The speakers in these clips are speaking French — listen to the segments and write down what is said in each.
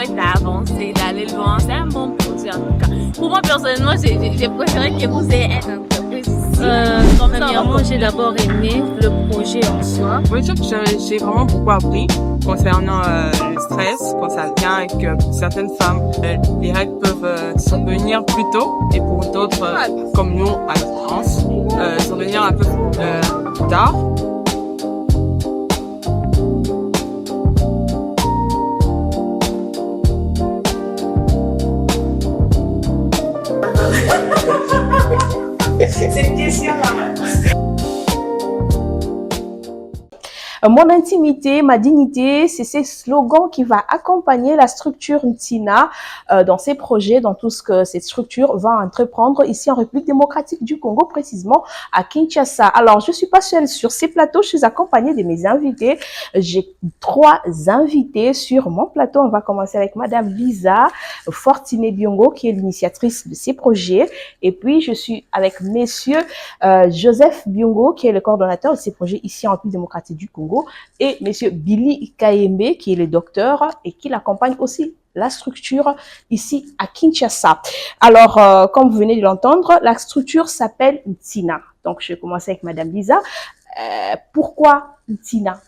souhaite avancer, d'aller loin. C'est un bon projet en tout cas. Pour moi personnellement, j'ai préféré que vous ayez une entreprise ici. Premièrement, j'ai d'abord aimé le projet en soi. Moi, je trouve que j'ai vraiment beaucoup appris concernant le stress, quand ça vient avec pour certaines femmes, les règles peuvent survenir plus tôt et pour d'autres, comme nous à la France, survenir un peu plus tard. C'est une question-là. Mon intimité, ma dignité, c'est ces slogans qui va accompagner la structure Ntina dans ses projets, dans tout ce que cette structure va entreprendre ici en République démocratique du Congo, précisément à Kinshasa. Alors, je suis pas seule sur ces plateaux, je suis accompagnée de mes invités. J'ai 3 invités sur mon plateau. On va commencer avec Madame Lisa Fortiné Biongo, qui est l'initiatrice de ces projets. Et puis, je suis avec Monsieur Joseph Biongo, qui est le coordonnateur de ces projets ici en République démocratique du Congo, et Monsieur Billy Kayembe, qui est le docteur et qui l'accompagne aussi la structure ici à Kinshasa. Alors, comme vous venez de l'entendre, la structure s'appelle Ntina. Donc, je vais commencer avec Madame Lisa. Pourquoi Ntina?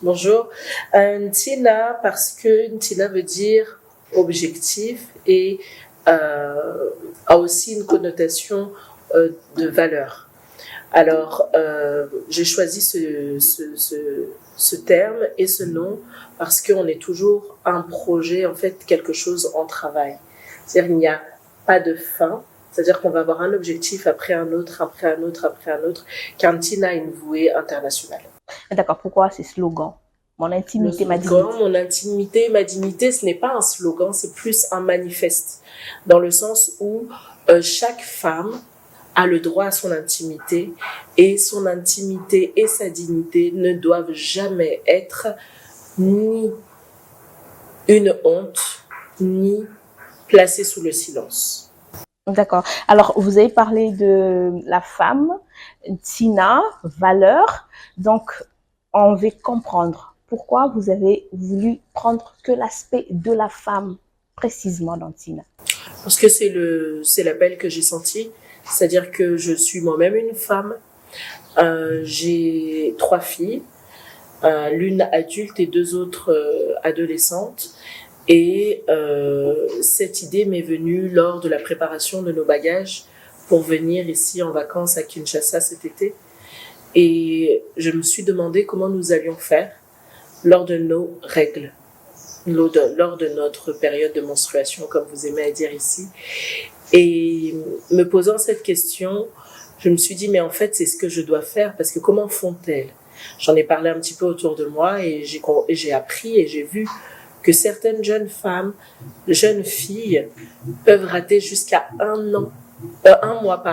Bonjour. Ntina, parce que Ntina veut dire objectif et a aussi une connotation de valeur. Alors, j'ai choisi ce terme et ce nom parce qu'on est toujours un projet, en fait, quelque chose en travail. C'est-à-dire qu'il n'y a pas de fin, c'est-à-dire qu'on va avoir un objectif après un autre, après un autre, après un autre, car Ntina a une vouée internationale. D'accord, pourquoi ces slogans? Mon intimité, ma dignité. Mon intimité, ma dignité, ce n'est pas un slogan, c'est plus un manifeste, dans le sens où chaque femme a le droit à son intimité et son intimité et sa dignité ne doivent jamais être ni une honte ni placées sous le silence. D'accord. Alors, vous avez parlé de la femme, Ntina, valeur. Donc, on veut comprendre pourquoi vous avez voulu prendre que l'aspect de la femme précisément dans Ntina. Parce que c'est l'appel que j'ai senti. C'est-à-dire que je suis moi-même une femme, j'ai 3 filles, l'une adulte et 2 autres adolescentes. Et cette idée m'est venue lors de la préparation de nos bagages pour venir ici en vacances à Kinshasa cet été. Et je me suis demandé comment nous allions faire lors de nos règles, lors de notre période de menstruation, comme vous aimez à dire ici. Et me posant cette question, je me suis dit, mais en fait, c'est ce que je dois faire, parce que comment font-elles? J'en ai parlé un petit peu autour de moi et j'ai appris et j'ai vu que certaines jeunes femmes, jeunes filles, peuvent rater jusqu'à un mois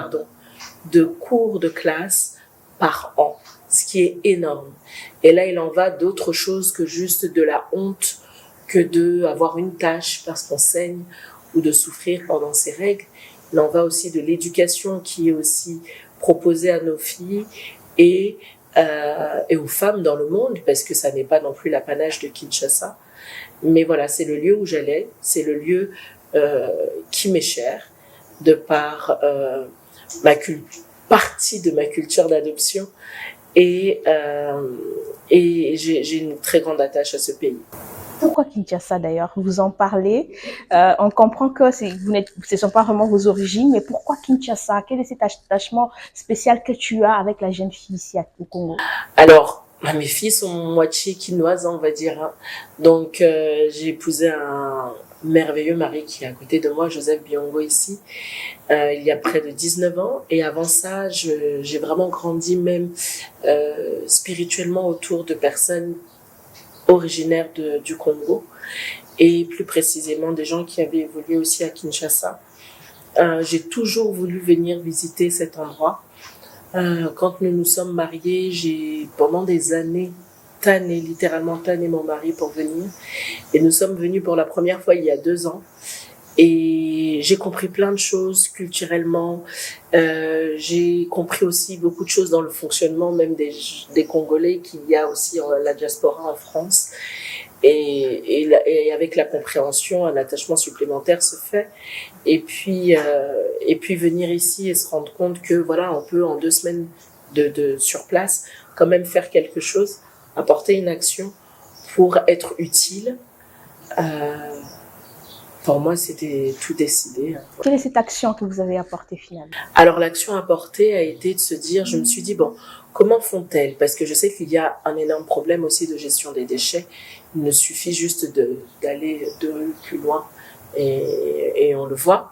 de cours de classe par an, ce qui est énorme. Et là, il en va d'autre chose que juste de la honte, que d'avoir une tâche parce qu'on saigne, ou de souffrir pendant ces règles. Il en va aussi de l'éducation qui est aussi proposée à nos filles et aux femmes dans le monde, parce que ça n'est pas non plus l'apanage de Kinshasa. Mais voilà, c'est le lieu où j'allais, c'est le lieu qui m'est cher, de par partie de ma culture d'adoption. Et j'ai une très grande attache à ce pays. Pourquoi Kinshasa d'ailleurs? Vous en parlez. On comprend que ce ne sont pas vraiment vos origines, mais pourquoi Kinshasa? Quel est cet attachement spécial que tu as avec la jeune fille ici au Congo? Alors, mes filles sont moitié quinoises, on va dire. Hein. Donc, j'ai épousé un merveilleux mari qui est à côté de moi, Joseph Biongo ici, il y a près de 19 ans. Et avant ça, j'ai vraiment grandi même spirituellement autour de personnes originaires du Congo et plus précisément des gens qui avaient évolué aussi à Kinshasa. J'ai toujours voulu venir visiter cet endroit. Quand nous nous sommes mariés, j'ai pendant des années littéralement tanné mon mari pour venir. Et nous sommes venus pour la première fois il y a 2 ans. Et j'ai compris plein de choses culturellement. J'ai compris aussi beaucoup de choses dans le fonctionnement même des Congolais qu'il y a aussi la diaspora en France. et avec la compréhension, un attachement supplémentaire se fait. Et puis venir ici et se rendre compte que voilà, on peut en 2 semaines sur place quand même faire quelque chose, apporter une action pour être utile. Pour moi, c'était tout décidé. Quelle est cette action que vous avez apportée finalement? Alors, l'action apportée a été de se dire, je me suis dit, bon, comment font-elles? Parce que je sais qu'il y a un énorme problème aussi de gestion des déchets. Il ne suffit juste d'aller 2 rues plus loin et on le voit.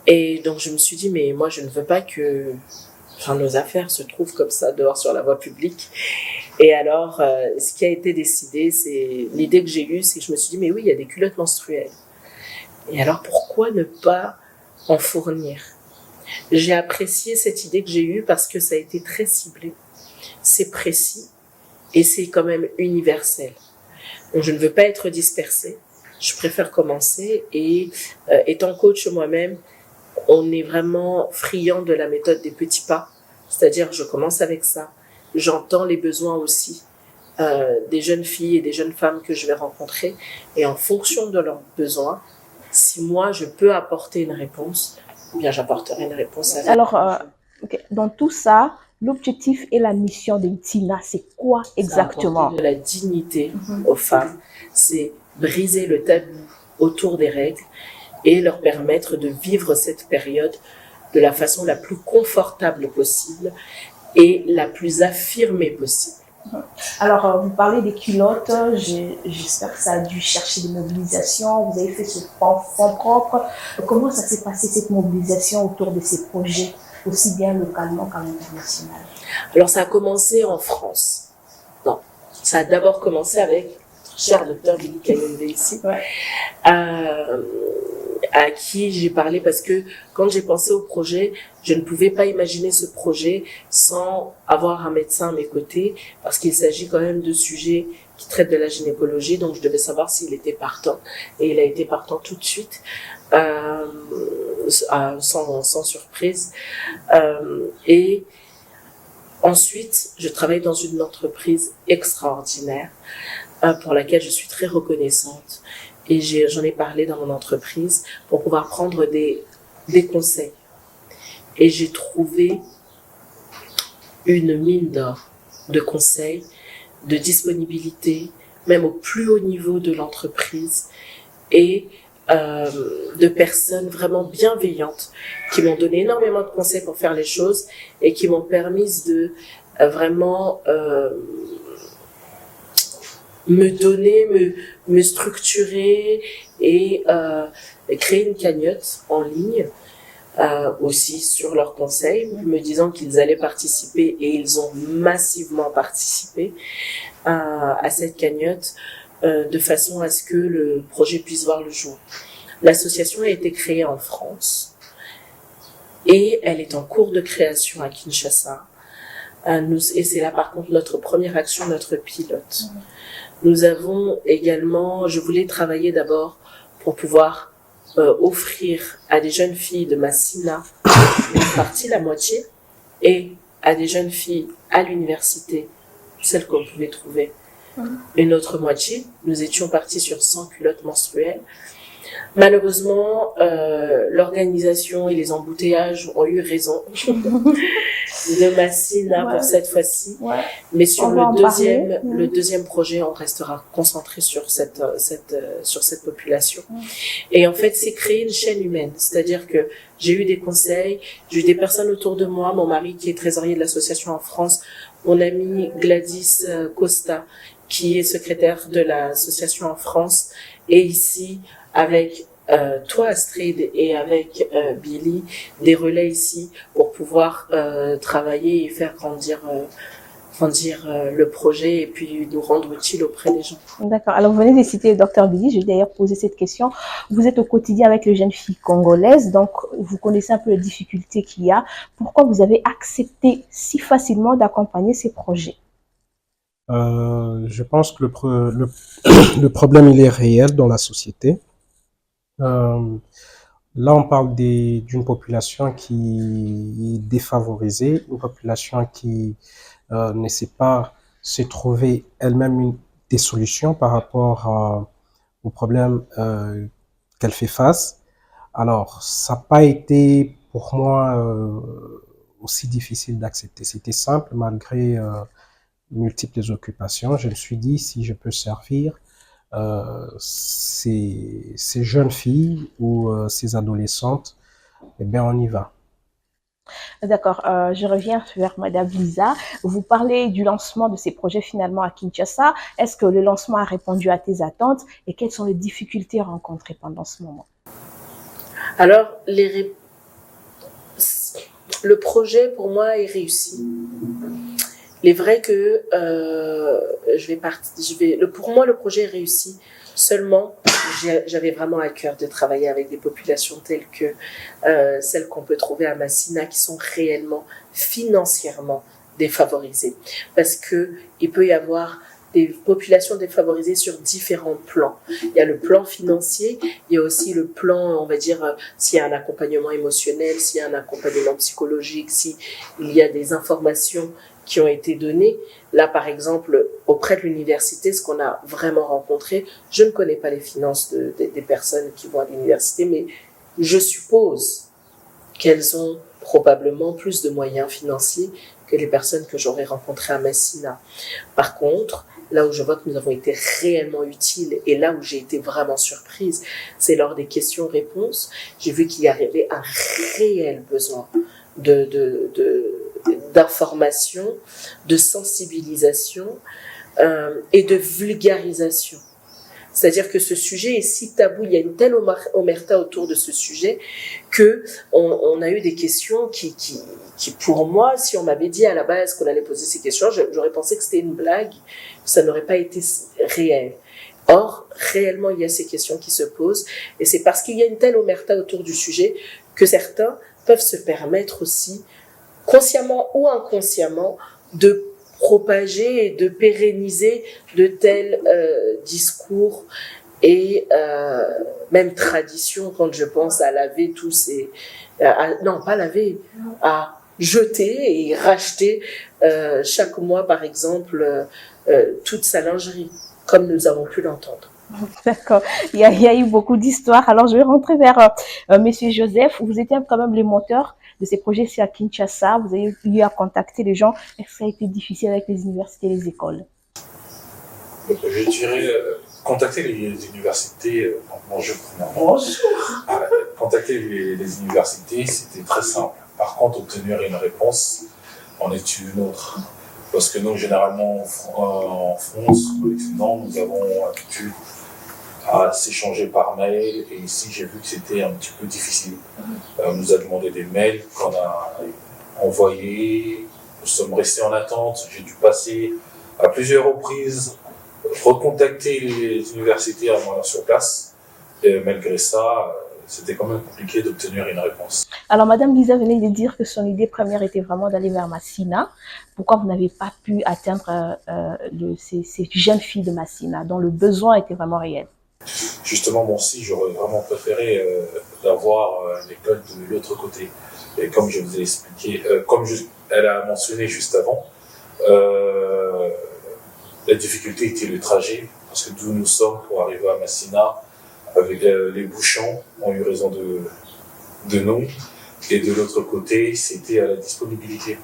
Et donc, je me suis dit, mais moi, je ne veux pas que nos affaires se trouvent comme ça dehors sur la voie publique. Et alors, ce qui a été décidé, c'est l'idée que j'ai eue, c'est que je me suis dit, mais oui, il y a des culottes menstruelles. Et alors, pourquoi ne pas en fournir? J'ai apprécié cette idée que j'ai eue parce que ça a été très ciblé, c'est précis et c'est quand même universel. Donc, je ne veux pas être dispersée, je préfère commencer et étant coach moi-même, on est vraiment friand de la méthode des petits pas, c'est-à-dire je commence avec ça, j'entends les besoins aussi des jeunes filles et des jeunes femmes que je vais rencontrer et en fonction de leurs besoins, si moi je peux apporter une réponse, eh bien j'apporterai une réponse à Alors, dans tout ça, l'objectif et la mission de Ntina, c'est quoi exactement? De la dignité aux femmes, c'est briser le tabou autour des règles et leur permettre de vivre cette période de la façon la plus confortable possible et la plus affirmée possible. Alors, vous parlez des culottes, j'espère que ça a dû chercher des mobilisations, vous avez fait ce fonds propre. Comment ça s'est passé cette mobilisation autour de ces projets, aussi bien localement qu'à l'international? Alors, ça a commencé en France. Non, ça a d'abord commencé avec notre cher docteur Billy Kayonde ici, à qui j'ai parlé parce que quand j'ai pensé au projet, je ne pouvais pas imaginer ce projet sans avoir un médecin à mes côtés parce qu'il s'agit quand même de sujets qui traitent de la gynécologie, donc je devais savoir s'il était partant et il a été partant tout de suite, sans surprise. Et ensuite, je travaille dans une entreprise extraordinaire pour laquelle je suis très reconnaissante. Et j'en ai parlé dans mon entreprise pour pouvoir prendre des conseils. Et j'ai trouvé une mine d'or de conseils, de disponibilité, même au plus haut niveau de l'entreprise, et de personnes vraiment bienveillantes qui m'ont donné énormément de conseils pour faire les choses et qui m'ont permis de vraiment me donner, me structurer et créer une cagnotte en ligne aussi sur leurs conseils, me disant qu'ils allaient participer et ils ont massivement participé à cette cagnotte de façon à ce que le projet puisse voir le jour. L'association a été créée en France et elle est en cours de création à Kinshasa. Et c'est là par contre notre première action, notre pilote. Nous avons également, je voulais travailler d'abord pour pouvoir offrir à des jeunes filles de Massina une partie, la moitié, et à des jeunes filles à l'université, celles qu'on pouvait trouver, une autre moitié. Nous étions partis sur 100 culottes menstruelles. Malheureusement, l'organisation et les embouteillages ont eu raison de Massina pour cette fois-ci. Ouais. Mais sur le deuxième projet, on restera concentré sur cette population. Et en fait, c'est créer une chaîne humaine. C'est-à-dire que j'ai eu des conseils, j'ai eu des personnes autour de moi, mon mari qui est trésorier de l'association en France, mon amie Gladys Costa, qui est secrétaire de l'association en France, et ici, avec toi Astrid et avec Billy, des relais ici pour pouvoir travailler et faire grandir le projet et puis nous rendre utile auprès des gens. D'accord. Alors vous venez de citer le Dr Billy, je vais d'ailleurs poser cette question. Vous êtes au quotidien avec les jeunes filles congolaises, donc vous connaissez un peu les difficultés qu'il y a. Pourquoi vous avez accepté si facilement d'accompagner ces projets? Je pense que le problème il est réel dans la société. Là, on parle d'une population qui est défavorisée, une population qui ne sait pas se trouver elle-même des solutions par rapport aux problèmes qu'elle fait face. Alors, ça n'a pas été pour moi aussi difficile d'accepter. C'était simple malgré multiples occupations. Je me suis dit, si je peux servir ces jeunes filles ou ces adolescentes, eh bien, on y va. D'accord, je reviens vers Madame Lisa. Vous parlez du lancement de ces projets finalement à Kinshasa. Est-ce que le lancement a répondu à tes attentes et quelles sont les difficultés rencontrées pendant ce moment? Alors, le projet pour moi est réussi. Il est vrai que pour moi le projet est réussi. Seulement, j'avais vraiment à cœur de travailler avec des populations telles que celles qu'on peut trouver à Massina, qui sont réellement financièrement défavorisées. Parce que il peut y avoir des populations défavorisées sur différents plans. Il y a le plan financier, il y a aussi le plan, on va dire, s'il y a un accompagnement émotionnel, s'il y a un accompagnement psychologique, s'il y a des informations qui ont été données. Là, par exemple, auprès de l'université, ce qu'on a vraiment rencontré, je ne connais pas les finances des personnes qui vont à l'université, mais je suppose qu'elles ont probablement plus de moyens financiers que les personnes que j'aurais rencontrées à Messina. Par contre, là où je vois que nous avons été réellement utiles et là où j'ai été vraiment surprise, c'est lors des questions-réponses. J'ai vu qu'il y avait un réel besoin d'information, de sensibilisation et de vulgarisation. C'est-à-dire que ce sujet est si tabou, il y a une telle omerta autour de ce sujet que on a eu des questions qui pour moi, si on m'avait dit à la base qu'on allait poser ces questions, j'aurais pensé que c'était une blague, ça n'aurait pas été réel. Or, réellement, il y a ces questions qui se posent et c'est parce qu'il y a une telle omerta autour du sujet que certains peuvent se permettre aussi, consciemment ou inconsciemment, de propager et de pérenniser de tels discours et même traditions, quand je pense à laver tous ces... non, pas laver, à jeter et racheter chaque mois, par exemple, toute sa lingerie, comme nous avons pu l'entendre. D'accord. Il y a eu beaucoup d'histoires. Alors, je vais rentrer vers Monsieur Joseph. Vous étiez quand même les moteurs de ces projets ici à Kinshasa. Vous avez eu à contacter les gens. Est-ce que ça a été difficile avec les universités et les écoles? Je dirais contacter les universités. Bonjour. Contacter les universités, c'était très simple. Par contre, obtenir une réponse en est une autre. Parce que nous, généralement, en France, en Occident, nous avons l'habitude à s'échanger par mail. Et ici, j'ai vu que c'était un petit peu difficile. On nous a demandé des mails qu'on a envoyés. Nous sommes restés en attente. J'ai dû passer à plusieurs reprises, recontacter les universités avant là sur place. Et malgré ça, c'était quand même compliqué d'obtenir une réponse. Alors, Madame Lisa venait de dire que son idée première était vraiment d'aller vers Massina. Pourquoi vous n'avez pas pu atteindre ces jeunes filles de Massina, dont le besoin était vraiment réel? Justement, moi aussi, j'aurais vraiment préféré d'avoir l'école de l'autre côté. Et comme je vous ai expliqué, elle a mentionné juste avant, la difficulté était le trajet, parce que d'où nous sommes pour arriver à Massina, avec les bouchons, ont eu raison de nous. Et de l'autre côté, c'était à la disponibilité.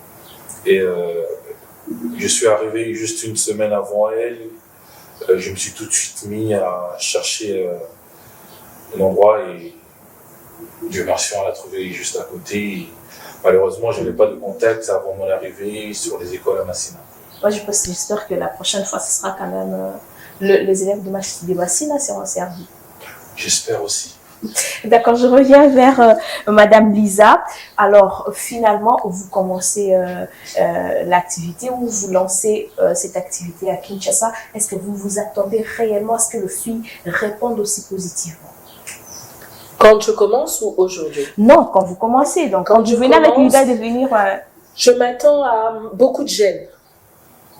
Et je suis arrivé juste une semaine avant elle. Je me suis tout de suite mis à chercher l'endroit et Dieu merci, on l'a trouvé juste à côté. Et malheureusement, je n'avais pas de contact avant mon arrivée sur les écoles à Massina. Moi, j'espère que la prochaine fois, ce sera quand même les élèves de Massina seront servis. J'espère aussi. D'accord, je reviens vers Madame Lisa. Alors, finalement, vous commencez l'activité ou vous lancez cette activité à Kinshasa. Est-ce que vous vous attendez réellement à ce que les filles répondent aussi positivement? Quand je commence ou aujourd'hui? Non, quand vous commencez. Donc, quand je venais avec l'idée de venir... Je m'attends à beaucoup de gêne.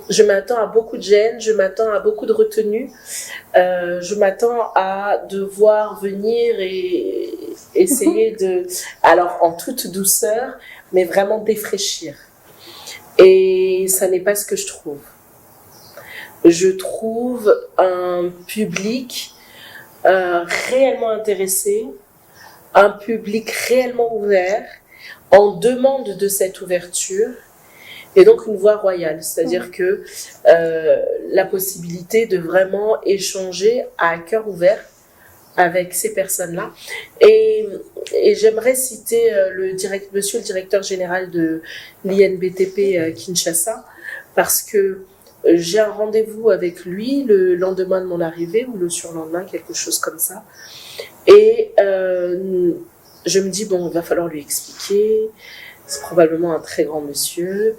Je m'attends à beaucoup de gêne, je m'attends à beaucoup de retenue, je m'attends à devoir venir et essayer alors en toute douceur, mais vraiment défraîchir. Et ça n'est pas ce que je trouve. je trouve un public réellement intéressé, un public réellement ouvert, en demande de cette ouverture, et donc une voie royale, c'est-à-dire que la possibilité de vraiment échanger à cœur ouvert avec ces personnes-là. Et j'aimerais citer monsieur le directeur général de l'INBTP Kinshasa, parce que j'ai un rendez-vous avec lui le lendemain de mon arrivée, ou le surlendemain, quelque chose comme ça. Et je me dis, bon, il va falloir lui expliquer. C'est probablement un très grand monsieur.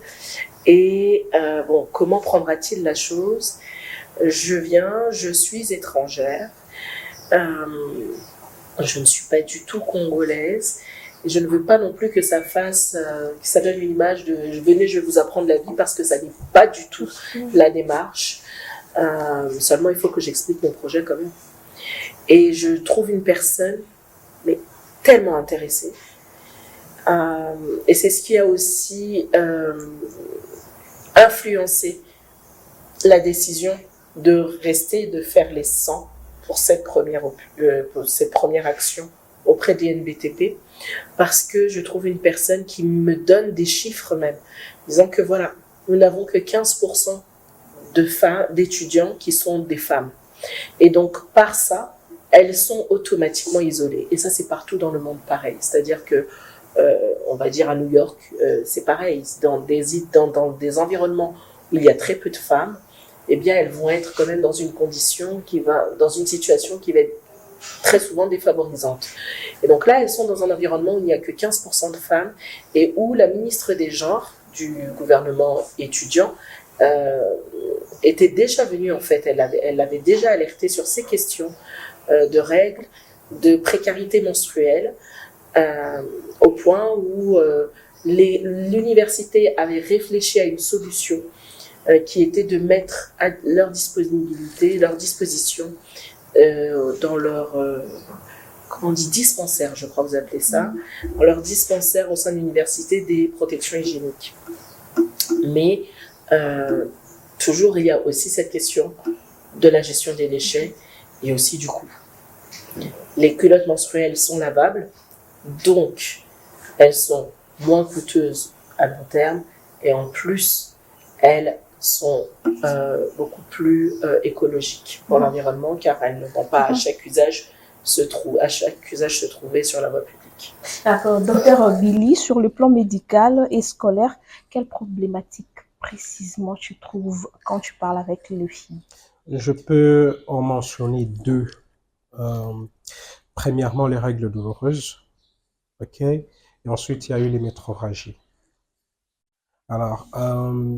Et bon, comment prendra-t-il la chose? Je suis étrangère. Je ne suis pas du tout congolaise. Et je ne veux pas non plus que ça donne une image de venez, je vais vous apprendre la vie, parce que ça n'est pas du tout la démarche. Seulement, il faut que j'explique mon projet quand même. Et je trouve une personne, mais tellement intéressée. Et c'est ce qui a aussi influencé la décision de rester, de faire les 100 pour cette première action auprès des NBTP, parce que je trouve une personne qui me donne des chiffres même, disant que voilà, nous n'avons que 15% d'étudiants qui sont des femmes. Et donc, par ça, elles sont automatiquement isolées. Et ça, c'est partout dans le monde pareil. C'est-à-dire que, on va dire à New York, c'est pareil. Dans des environnements où il y a très peu de femmes, eh bien, elles vont être quand même dans une situation qui va être très souvent défavorisante. Et donc là, elles sont dans un environnement où il n'y a que 15% de femmes, et où la ministre des Genres du gouvernement étudiant était déjà venue, en fait, elle avait déjà alerté sur ces questions de règles, de précarité menstruelle, au point où l'université avait réfléchi à une solution qui était de mettre à leur disposition dans leur comment on dit, dispensaire, je crois que vous appelez ça, dans leur dispensaire au sein de l'université, des protections hygiéniques. Mais toujours, il y a aussi cette question de la gestion des déchets et aussi du coût. Les culottes menstruelles sont lavables, donc elles sont moins coûteuses à long terme, et en plus, elles sont beaucoup plus écologiques pour l'environnement, car elles ne vont pas à chaque usage se trouver sur la voie publique. D'accord. Docteur Billy, sur le plan médical et scolaire, quelles problématiques précisément tu trouves quand tu parles avec les filles? Je peux en mentionner deux. Premièrement, les règles douloureuses. OK? Et ensuite, il y a eu les métrorragies. Alors,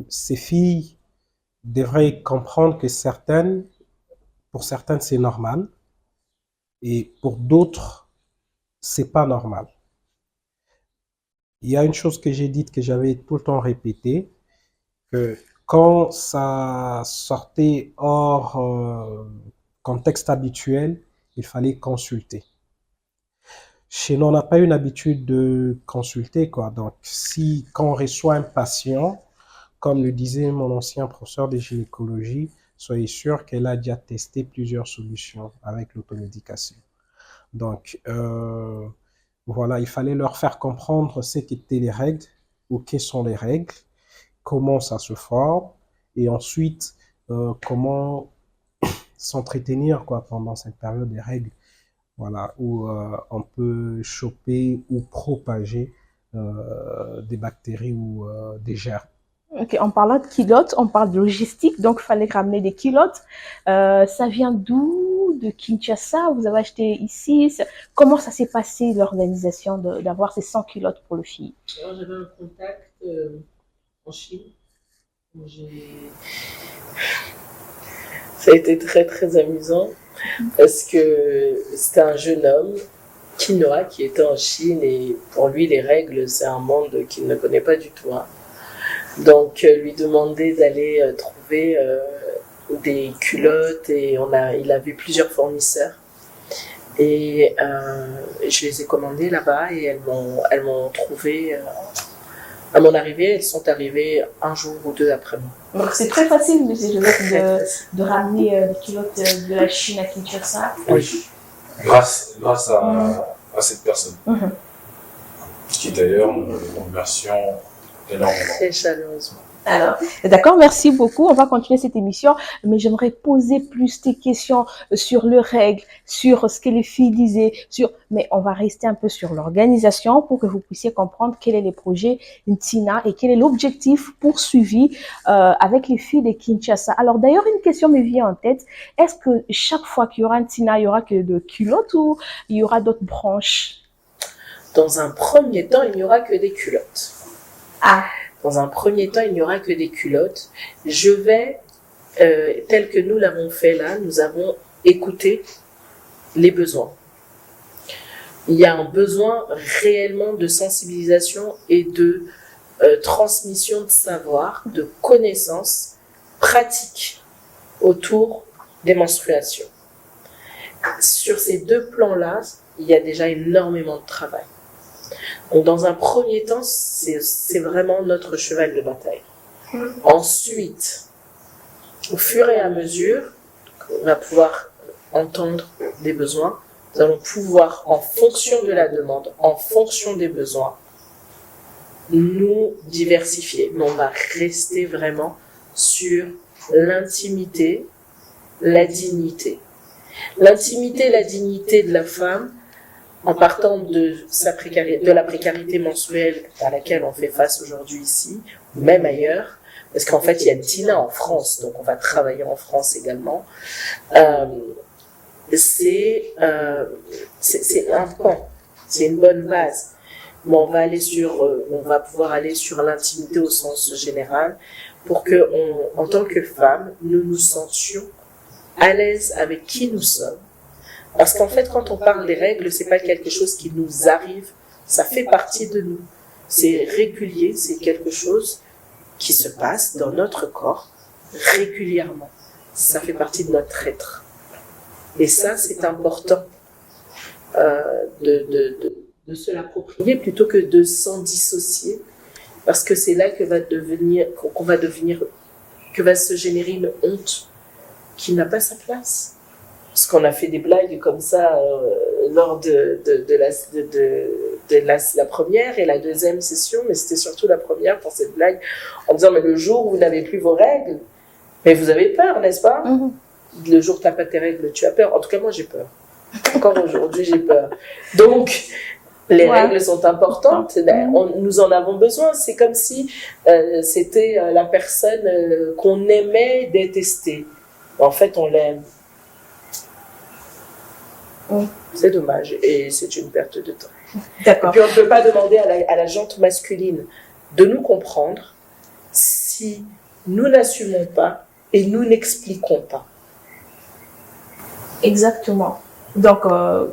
ces filles devraient comprendre que pour certaines, c'est normal, et pour d'autres, c'est pas normal. Il y a une chose que j'ai dite, que j'avais tout le temps répétée, que quand ça sortait hors contexte habituel, il fallait consulter. Chez nous, on n'a pas eu l'habitude de consulter, quoi. Donc, quand on reçoit un patient, comme le disait mon ancien professeur de gynécologie, soyez sûr qu'elle a déjà testé plusieurs solutions avec l'automédication. Donc, voilà, il fallait leur faire comprendre ce qu'étaient les règles, ou quelles sont les règles, comment ça se forme, et ensuite, comment s'entretenir, quoi, pendant cette période des règles. Voilà, où on peut choper ou propager des bactéries ou des germes. Ok, en parlant de culottes, on parle de logistique, donc il fallait ramener des culottes. Ça vient d'où? De Kinshasa? Vous avez acheté ici? Comment ça s'est passé, l'organisation d'avoir ces 100 culottes pour le filles? Alors, j'avais un contact en Chine. Ça a été très très amusant, parce que c'était un jeune homme, Kinoa, qui était en Chine, et pour lui les règles c'est un monde qu'il ne connaît pas du tout, hein. Donc lui demander d'aller trouver des culottes, et il a vu plusieurs fournisseurs, et je les ai commandées là-bas, et elles m'ont trouvé À mon arrivée, elles sont arrivées un jour ou deux après moi. Donc c'est très facile, monsieur Joseph, de ramener les culottes de la Chine à Kinshasa. Oui, grâce à cette personne. Qui d'ailleurs nous remercions énormément. Très chaleureusement. Alors, d'accord, merci beaucoup. On va continuer cette émission, mais j'aimerais poser plus des questions sur les règles, sur ce que les filles disaient, mais on va rester un peu sur l'organisation pour que vous puissiez comprendre quel est le projet Ntina et quel est l'objectif poursuivi avec les filles de Kinshasa. Alors, d'ailleurs, une question me vient en tête. Est-ce que chaque fois qu'il y aura Ntina, il y aura que de culottes ou il y aura d'autres branches? Dans un premier temps, il n'y aura que des culottes. Ah. Dans un premier temps, il n'y aura que des culottes. Je vais, tel que nous l'avons fait là, nous avons écouté les besoins. Il y a un besoin réellement de sensibilisation et de transmission de savoir, de connaissances pratiques autour des menstruations. Sur ces deux plans-là, il y a déjà énormément de travail. Donc, dans un premier temps, c'est vraiment notre cheval de bataille. Ensuite, au fur et à mesure qu'on va pouvoir entendre des besoins, nous allons pouvoir, en fonction de la demande, en fonction des besoins, nous diversifier. Mais on va rester vraiment sur l'intimité, la dignité. L'intimité, la dignité de la femme, en partant de la précarité menstruelle à laquelle on fait face aujourd'hui ici, ou même ailleurs, parce qu'en fait, il y a Ntina en France, donc on va travailler en France également. C'est un point, c'est une bonne base. Mais on va pouvoir aller sur l'intimité au sens général, pour que, en tant que femme, nous nous sentions à l'aise avec qui nous sommes. Parce qu'en fait, quand on parle des règles, c'est pas quelque chose qui nous arrive, ça fait partie de nous. C'est régulier, c'est quelque chose qui se passe dans notre corps régulièrement. Ça fait partie de notre être. Et ça, c'est important de se l'approprier plutôt que de s'en dissocier, parce que c'est là que va se générer une honte qui n'a pas sa place. Parce qu'on a fait des blagues comme ça lors de la première et la deuxième session, mais c'était surtout la première pour cette blague, en disant, mais le jour où vous n'avez plus vos règles, mais vous avez peur, n'est-ce pas? Le jour où tu n'as pas tes règles, tu as peur. En tout cas, moi, j'ai peur. Encore aujourd'hui, j'ai peur. Donc, les règles sont importantes. Nous en avons besoin. C'est comme si c'était la personne qu'on aimait détester. En fait, on l'aime. C'est dommage et c'est une perte de temps. D'accord. Et puis on ne peut pas demander à la gente masculine de nous comprendre si nous n'assumons pas et nous n'expliquons pas. Exactement. Donc,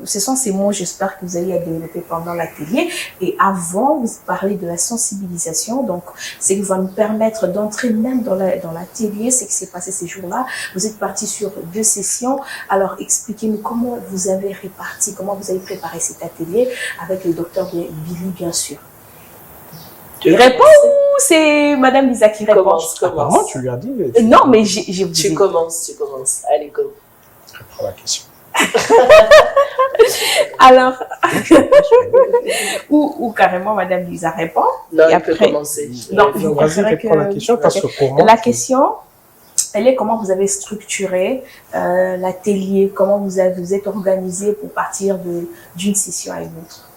ce sont ces mots, j'espère que vous allez développer pendant l'atelier. Et avant, vous parlez de la sensibilisation. Donc, c'est qui va nous permettre d'entrer même dans l'atelier, ce qui s'est passé ces jours-là. Vous êtes partis sur 2 sessions. Alors, expliquez-nous comment vous avez réparti, comment vous avez préparé cet atelier avec le docteur Billy, bien sûr. Tu réponds ou c'est Madame Lisa qui répond? Commence. Apparemment, tu lui as dit. Non, mais tu commences. Allez, go. Réponds à la question. Alors, ou carrément Madame Lisa répond. Non, et après, peut commencer. Non, vas-y, réponds à la question parce que pour moi, la question, elle est comment vous avez structuré l'atelier, comment vous êtes organisé pour partir d'une session à une autre.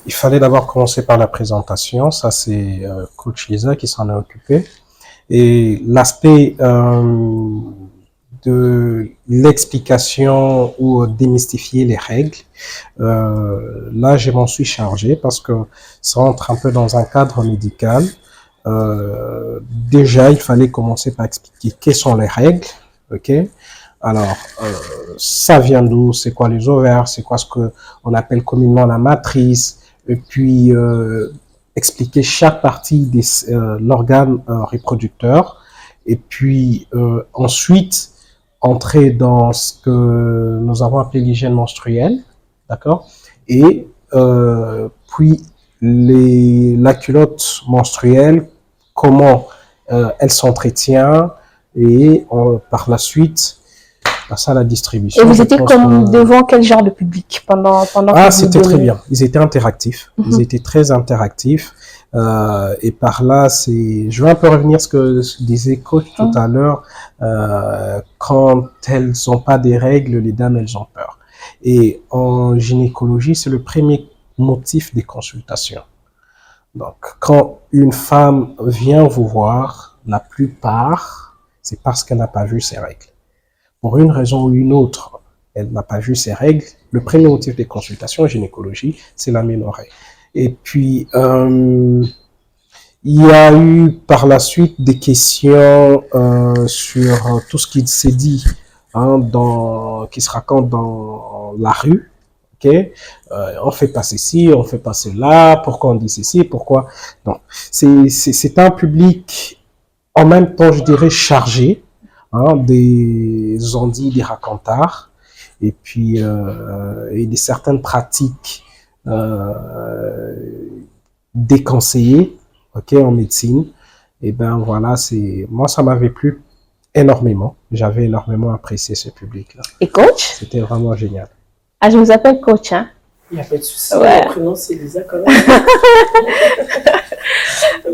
Il fallait d'abord commencer par la présentation. Ça, c'est Coach Lisa qui s'en est occupé. Et l'aspect de l'explication ou démystifier les règles, là, je m'en suis chargé parce que ça rentre un peu dans un cadre médical. Déjà, il fallait commencer par expliquer quelles sont les règles, ok? Alors, ça vient d'où? C'est quoi les ovaires? C'est quoi ce que on appelle communément la matrice? Et puis, expliquer chaque partie de l'organe reproducteur. Et puis, ensuite, entrer dans ce que nous avons appelé l'hygiène menstruelle, d'accord? Et puis, la culotte menstruelle, comment elle s'entretient et par la suite, passer à la distribution. Et vous étiez devant quel genre de public pendant Ah, que vous c'était très donnez? bien. Ils étaient interactifs. Ils étaient très interactifs. Et par là, je vais un peu revenir à ce que disait coach tout à l'heure. Quand elles n'ont pas des règles, les dames, elles ont peur. Et en gynécologie, c'est le premier motif des consultations. Donc, quand une femme vient vous voir, la plupart, c'est parce qu'elle n'a pas vu ses règles. Pour une raison ou une autre, elle n'a pas vu ses règles. Le premier motif des consultations en gynécologie, c'est l'aménorrhée. Et puis, il y a eu par la suite des questions sur tout ce qui s'est dit, qui se raconte dans la rue. Okay? On fait pas ceci, on fait pas cela, pourquoi on dit ceci, pourquoi... Non, c'est un public en même temps, je dirais, chargé, des ondits, des racontards, et puis et des certaines pratiques déconseillées, en médecine. Et ben voilà, moi ça m'avait plu énormément. J'avais énormément apprécié ce public-là. Et coach? C'était vraiment génial. Ah, je vous appelle coach, hein? Il n'y a pas de souci. Ouais. Mon prénom, c'est Lisa quand même.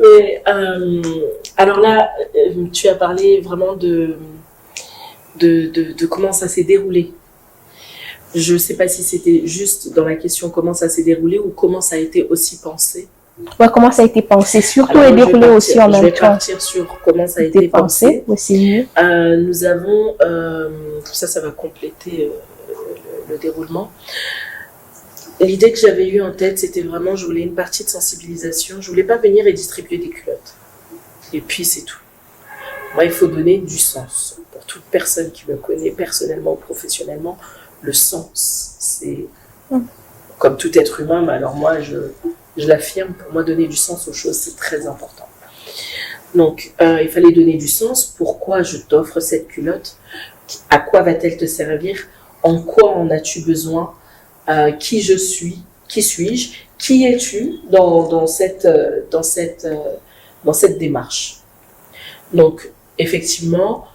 Mais, alors là, tu as parlé vraiment de comment ça s'est déroulé. Je ne sais pas si c'était juste dans la question comment ça s'est déroulé ou comment ça a été aussi pensé. Ouais, comment ça a été pensé, surtout Alors, et déroulé aussi en même temps. Je vais partir sur comment ça a été pensé. Ouais, c'est mieux. Nous avons, ça va compléter le déroulement. L'idée que j'avais eue en tête, c'était vraiment, je voulais une partie de sensibilisation. Je voulais pas venir et distribuer des culottes. Et puis c'est tout. Moi, il faut donner du sens. Pour toute personne qui me connaît personnellement ou professionnellement, le sens, c'est comme tout être humain. Mais alors moi, je l'affirme, pour moi, donner du sens aux choses, c'est très important. Donc, il fallait donner du sens. Pourquoi je t'offre cette culotte? À quoi va-t-elle te servir? En quoi en as-tu besoin? Qui je suis? Qui suis-je? Qui es-tu dans cette démarche? Donc, effectivement,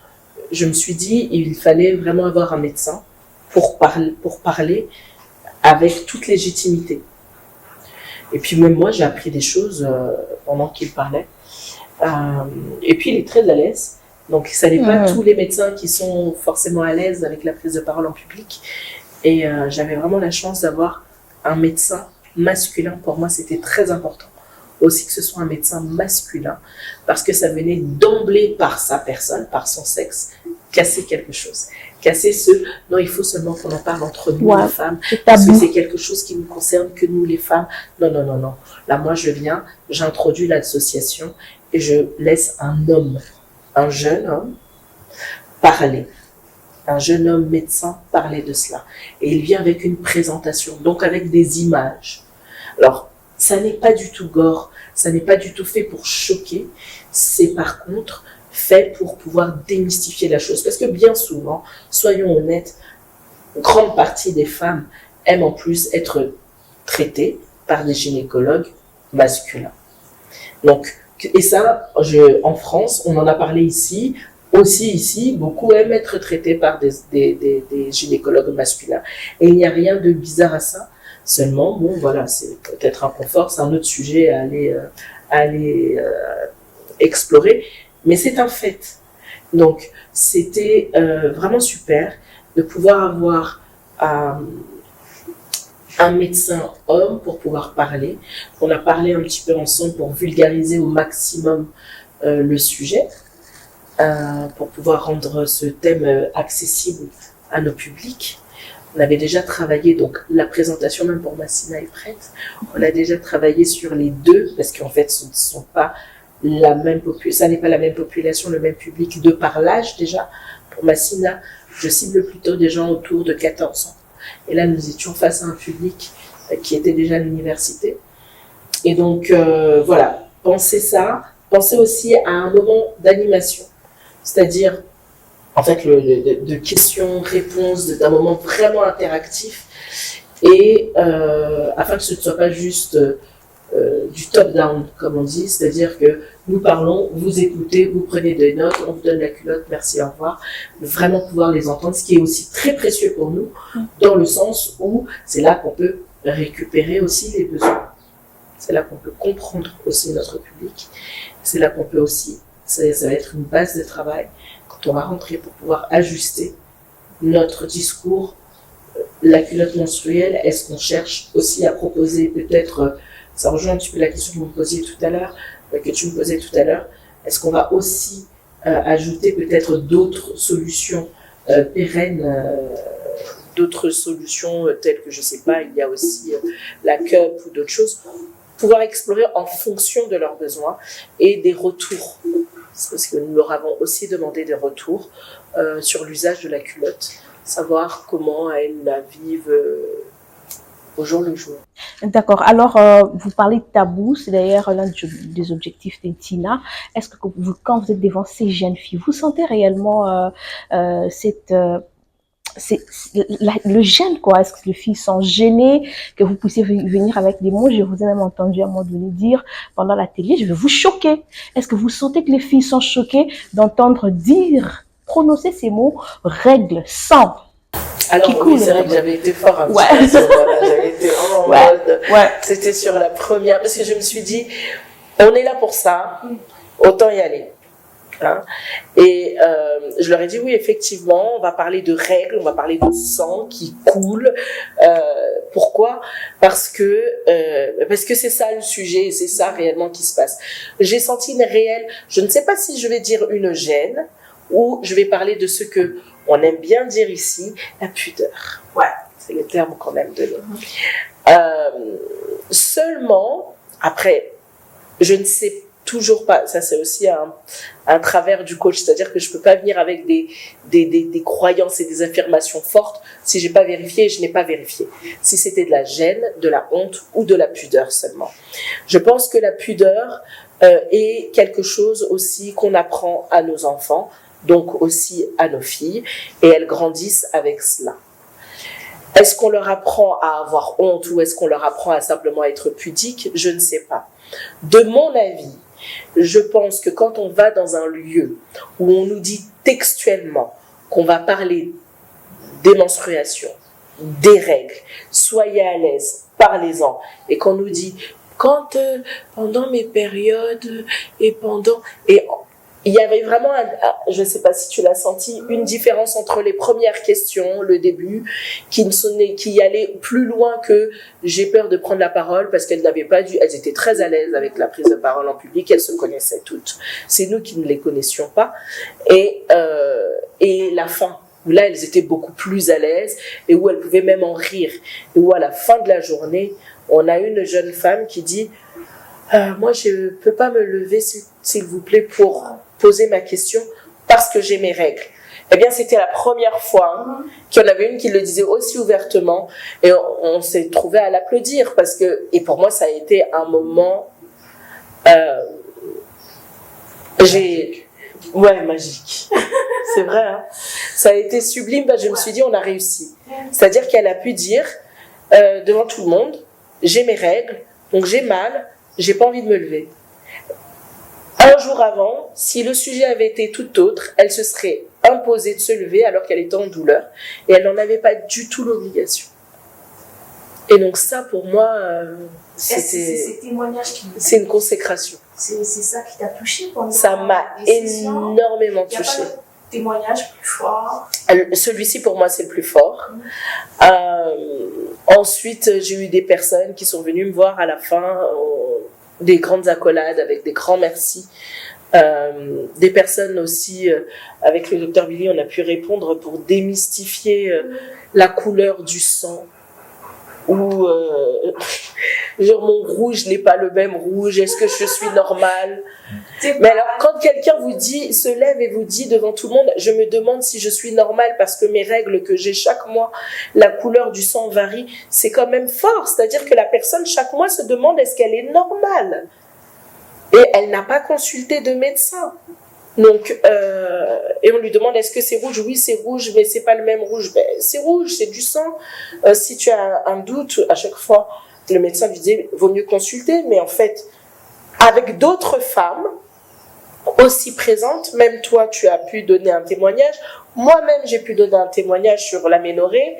je me suis dit, il fallait vraiment avoir un médecin pour parler avec toute légitimité. Et puis même moi, j'ai appris des choses pendant qu'il parlait. Et puis, il est très à l'aise. Donc, ça n'est pas tous les médecins qui sont forcément à l'aise avec la prise de parole en public. Et j'avais vraiment la chance d'avoir un médecin masculin. Pour moi, c'était très important aussi que ce soit un médecin masculin, parce que ça venait d'emblée par sa personne, par son sexe, casser quelque chose. Casser non, il faut seulement qu'on en parle entre nous, les femmes, parce que c'est quelque chose qui ne nous concerne que nous, les femmes. Non, non, non, non. Là, moi, je viens, j'introduis l'association et je laisse un homme, un jeune homme, parler. Un jeune homme médecin parler de cela. Et il vient avec une présentation, donc avec des images. Alors, ça n'est pas du tout gore, ça n'est pas du tout fait pour choquer, c'est par contre fait pour pouvoir démystifier la chose. Parce que bien souvent, soyons honnêtes, grande partie des femmes aiment en plus être traitées par des gynécologues masculins. Donc, et ça, en France, on en a parlé ici, aussi ici, beaucoup aiment être traités par des gynécologues masculins. Et il n'y a rien de bizarre à ça. Seulement, bon, voilà, c'est peut-être un confort, c'est un autre sujet à aller explorer. Mais c'est un fait. Donc, c'était vraiment super de pouvoir avoir un médecin homme pour pouvoir parler. On a parlé un petit peu ensemble pour vulgariser au maximum le sujet. Pour pouvoir rendre ce thème accessible à nos publics. On avait déjà travaillé, donc la présentation même pour Massina est prête. On a déjà travaillé sur les deux, parce qu'en fait, ce ne sont pas la même population, ça n'est pas la même population, le même public, de par l'âge déjà. Pour Massina, je cible plutôt des gens autour de 14 ans. Et là, nous étions face à un public qui était déjà à l'université. Et donc, voilà, pensez ça. Pensez aussi à un moment d'animation. C'est-à-dire, en fait, de questions-réponses, d'un moment vraiment interactif, et afin que ce ne soit pas juste du top-down, comme on dit, c'est-à-dire que nous parlons, vous écoutez, vous prenez des notes, on vous donne la culotte, merci, au revoir. Vraiment pouvoir les entendre, ce qui est aussi très précieux pour nous, dans le sens où c'est là qu'on peut récupérer aussi les besoins. C'est là qu'on peut comprendre aussi notre public. C'est là qu'on peut aussi, ça va être une base de travail quand on va rentrer pour pouvoir ajuster notre discours. La culotte menstruelle, est-ce qu'on cherche aussi à proposer peut-être, ça rejoint un petit peu la question que vous me posiez tout à l'heure, que tu me posais tout à l'heure, est-ce qu'on va aussi ajouter peut-être d'autres solutions pérennes, d'autres solutions telles que, je sais pas, il y a aussi la cup ou d'autres choses, pouvoir explorer en fonction de leurs besoins et des retours. C'est parce que nous leur avons aussi demandé des retours sur l'usage de la culotte, savoir comment elles la vivent au jour le jour. D'accord. Alors, vous parlez de tabou, c'est d'ailleurs l'un des objectifs d'Intina. Est-ce que vous, quand vous êtes devant ces jeunes filles, vous sentez réellement le gêne, quoi? Est-ce que les filles sont gênées que vous puissiez venir avec des mots? Je vous ai même entendu à un moment donné dire pendant la télé, je vais vous choquer. Est-ce que vous sentez que les filles sont choquées d'entendre prononcer ces mots, règles, sang? Alors oui, c'est vrai que j'avais été fort un petit peu, voilà, j'avais été en mode, c'était sur la première, parce que je me suis dit, on est là pour ça, autant y aller. Hein. Et je leur ai dit oui, effectivement, on va parler de règles, on va parler de sang qui coule. Pourquoi ? Parce que c'est ça le sujet et c'est ça réellement qui se passe. J'ai senti une réelle, je ne sais pas si je vais dire une gêne ou je vais parler de ce que on aime bien dire ici, la pudeur. Ouais, c'est le terme qu'on aime donner. Seulement, après, je ne sais toujours pas, ça c'est aussi un travers du coach, c'est-à-dire que je peux pas venir avec des croyances et des affirmations fortes si j'ai pas vérifié et je n'ai pas vérifié. Si c'était de la gêne, de la honte ou de la pudeur seulement. Je pense que la pudeur est quelque chose aussi qu'on apprend à nos enfants, donc aussi à nos filles, et elles grandissent avec cela. Est-ce qu'on leur apprend à avoir honte ou est-ce qu'on leur apprend à simplement être pudique ? Je ne sais pas. De mon avis, je pense que quand on va dans un lieu où on nous dit textuellement qu'on va parler des menstruations, des règles, soyez à l'aise, parlez-en, et qu'on nous dit quand pendant mes périodes et il y avait vraiment, je ne sais pas si tu l'as senti, une différence entre les premières questions, le début, qui allait plus loin que j'ai peur de prendre la parole parce qu'elles n'avaient pas elles étaient très à l'aise avec la prise de parole en public, elles se connaissaient toutes. C'est nous qui ne les connaissions pas. Et la fin, où là elles étaient beaucoup plus à l'aise et où elles pouvaient même en rire. Et où à la fin de la journée, on a une jeune femme qui dit moi je peux pas me lever s'il vous plaît pour poser ma question parce que j'ai mes règles. Eh bien, c'était la première fois qu'il y en avait une qui le disait aussi ouvertement et on s'est trouvé à l'applaudir parce que, et pour moi, ça a été un moment, magique. C'est vrai, hein. Ça a été sublime, je me suis dit, on a réussi. C'est-à-dire qu'elle a pu dire, devant tout le monde, j'ai mes règles, donc j'ai mal, j'ai pas envie de me lever. Un jour avant, si le sujet avait été tout autre, elle se serait imposée de se lever alors qu'elle était en douleur et elle n'en avait pas du tout l'obligation. Et donc ça, pour moi, c'est c'est une consécration. C'est ça qui t'a touché pendant ça m'a énormément touché. Il n'y a pas de témoignage plus fort. Celui-ci, pour moi, c'est le plus fort. Ensuite, j'ai eu des personnes qui sont venues me voir à la fin, des grandes accolades avec des grands merci. Des personnes aussi, avec le docteur Billy, on a pu répondre pour démystifier la couleur du sang. Ou genre mon rouge n'est pas le même rouge, est-ce que je suis normale? Mais alors quand quelqu'un se lève et vous dit devant tout le monde, je me demande si je suis normale parce que mes règles que j'ai chaque mois, la couleur du sang varie, c'est quand même fort, c'est-à-dire que la personne chaque mois se demande est-ce qu'elle est normale et elle n'a pas consulté de médecin. Donc, et on lui demande est-ce que c'est rouge? Oui, c'est rouge, mais c'est pas le même rouge. Ben, c'est rouge, c'est du sang. Si tu as un doute à chaque fois, le médecin lui disait, vaut mieux consulter, mais en fait, avec d'autres femmes aussi présentes, même toi, tu as pu donner un témoignage, moi-même, j'ai pu donner un témoignage sur l'aménorrhée,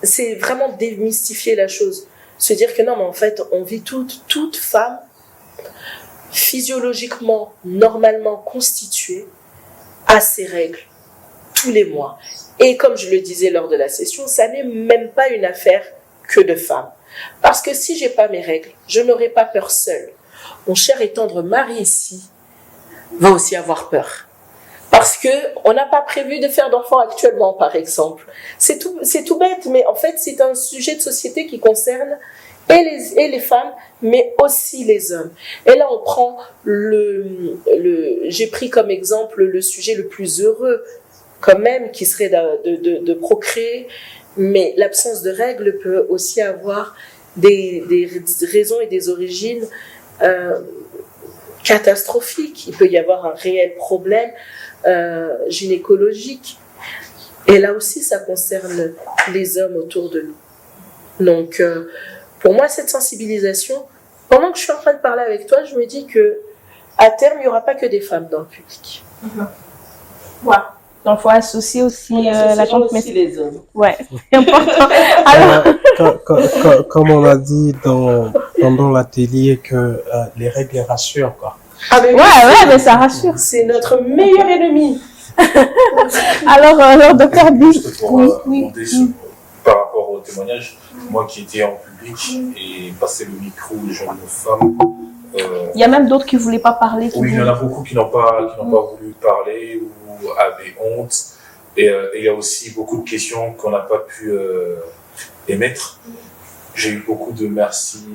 c'est vraiment démystifier la chose. Se dire que non, mais en fait, on vit toute femme physiologiquement, normalement constituée, a ses règles tous les mois. Et comme je le disais lors de la session, ça n'est même pas une affaire que de femmes. Parce que si j'ai pas mes règles, je n'aurai pas peur seule. Mon cher et tendre mari ici va aussi avoir peur. Parce que on n'a pas prévu de faire d'enfants actuellement, par exemple. C'est tout bête, mais en fait, c'est un sujet de société qui concerne et les femmes, mais aussi les hommes. Et là, on prend j'ai pris comme exemple le sujet le plus heureux, quand même, qui serait de procréer, mais l'absence de règles peut aussi avoir des raisons et des origines catastrophiques. Il peut y avoir un réel problème gynécologique. Et là aussi, ça concerne les hommes autour de nous. Donc, pour moi, cette sensibilisation, pendant que je suis en train de parler avec toi, je me dis que à terme, il n'y aura pas que des femmes dans le public. Voilà. Donc, il faut associer aussi la gente aussi les hommes. Ouais, c'est important. Alors, comme on a dit pendant l'atelier que les règles les rassurent, quoi. Ah mais ouais, mais ça rassure. C'est notre meilleur ennemi. Alors, docteur B. Juste pour rebondir par rapport au témoignage, moi qui étais en public et passer le micro aux jeunes femmes. Il y a même d'autres qui ne voulaient pas parler. Oui, il y en a beaucoup qui n'ont pas voulu parler ou avaient honte. Et il y a aussi beaucoup de questions qu'on n'a pas pu émettre. J'ai eu beaucoup de merci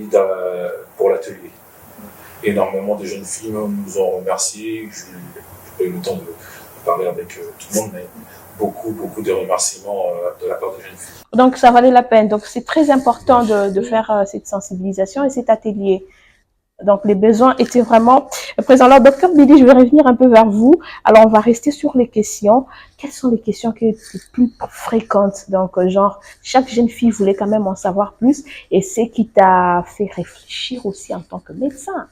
pour l'atelier. Énormément de jeunes filles nous ont remerciés. Je n'ai pas eu le temps de parler avec tout le monde, mais beaucoup de remerciements de la part des jeunes filles. Donc, ça valait la peine. Donc, c'est très important de faire cette sensibilisation et cet atelier. Donc, les besoins étaient vraiment présents. Alors, docteur Billy, je vais revenir un peu vers vous. Alors, on va rester sur les questions. Quelles sont les questions qui étaient les plus fréquentes? Donc, genre, chaque jeune fille voulait quand même en savoir plus. Et c'est qui t'a fait réfléchir aussi en tant que médecin?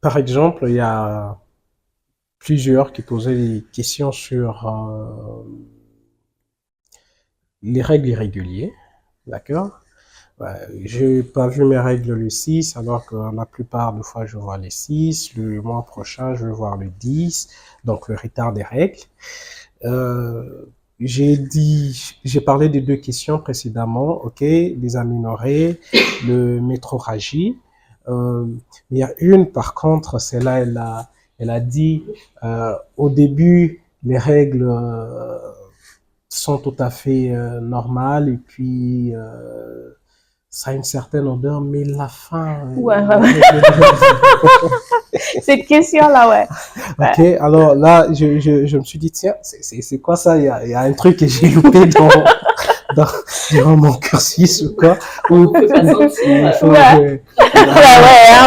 Par exemple, il y a plusieurs qui posaient des questions sur les règles irrégulières, d'accord? J'ai pas vu mes règles le 6, alors que la plupart des fois je vois les 6, le mois prochain je vais voir le 10, donc le retard des règles. J'ai parlé des deux questions précédemment, ok, les aménorrhées, le métrorragie. Il y a une, par contre, celle-là, elle a dit, au début, les règles sont tout à fait normales, et puis ça a une certaine odeur, mais la fin... Ouais. Cette question-là, ouais. Ok, alors là, je me suis dit, tiens, c'est quoi ça? Il y a un truc que j'ai loupé durant mon cursus ou quoi. On peut pas sentir.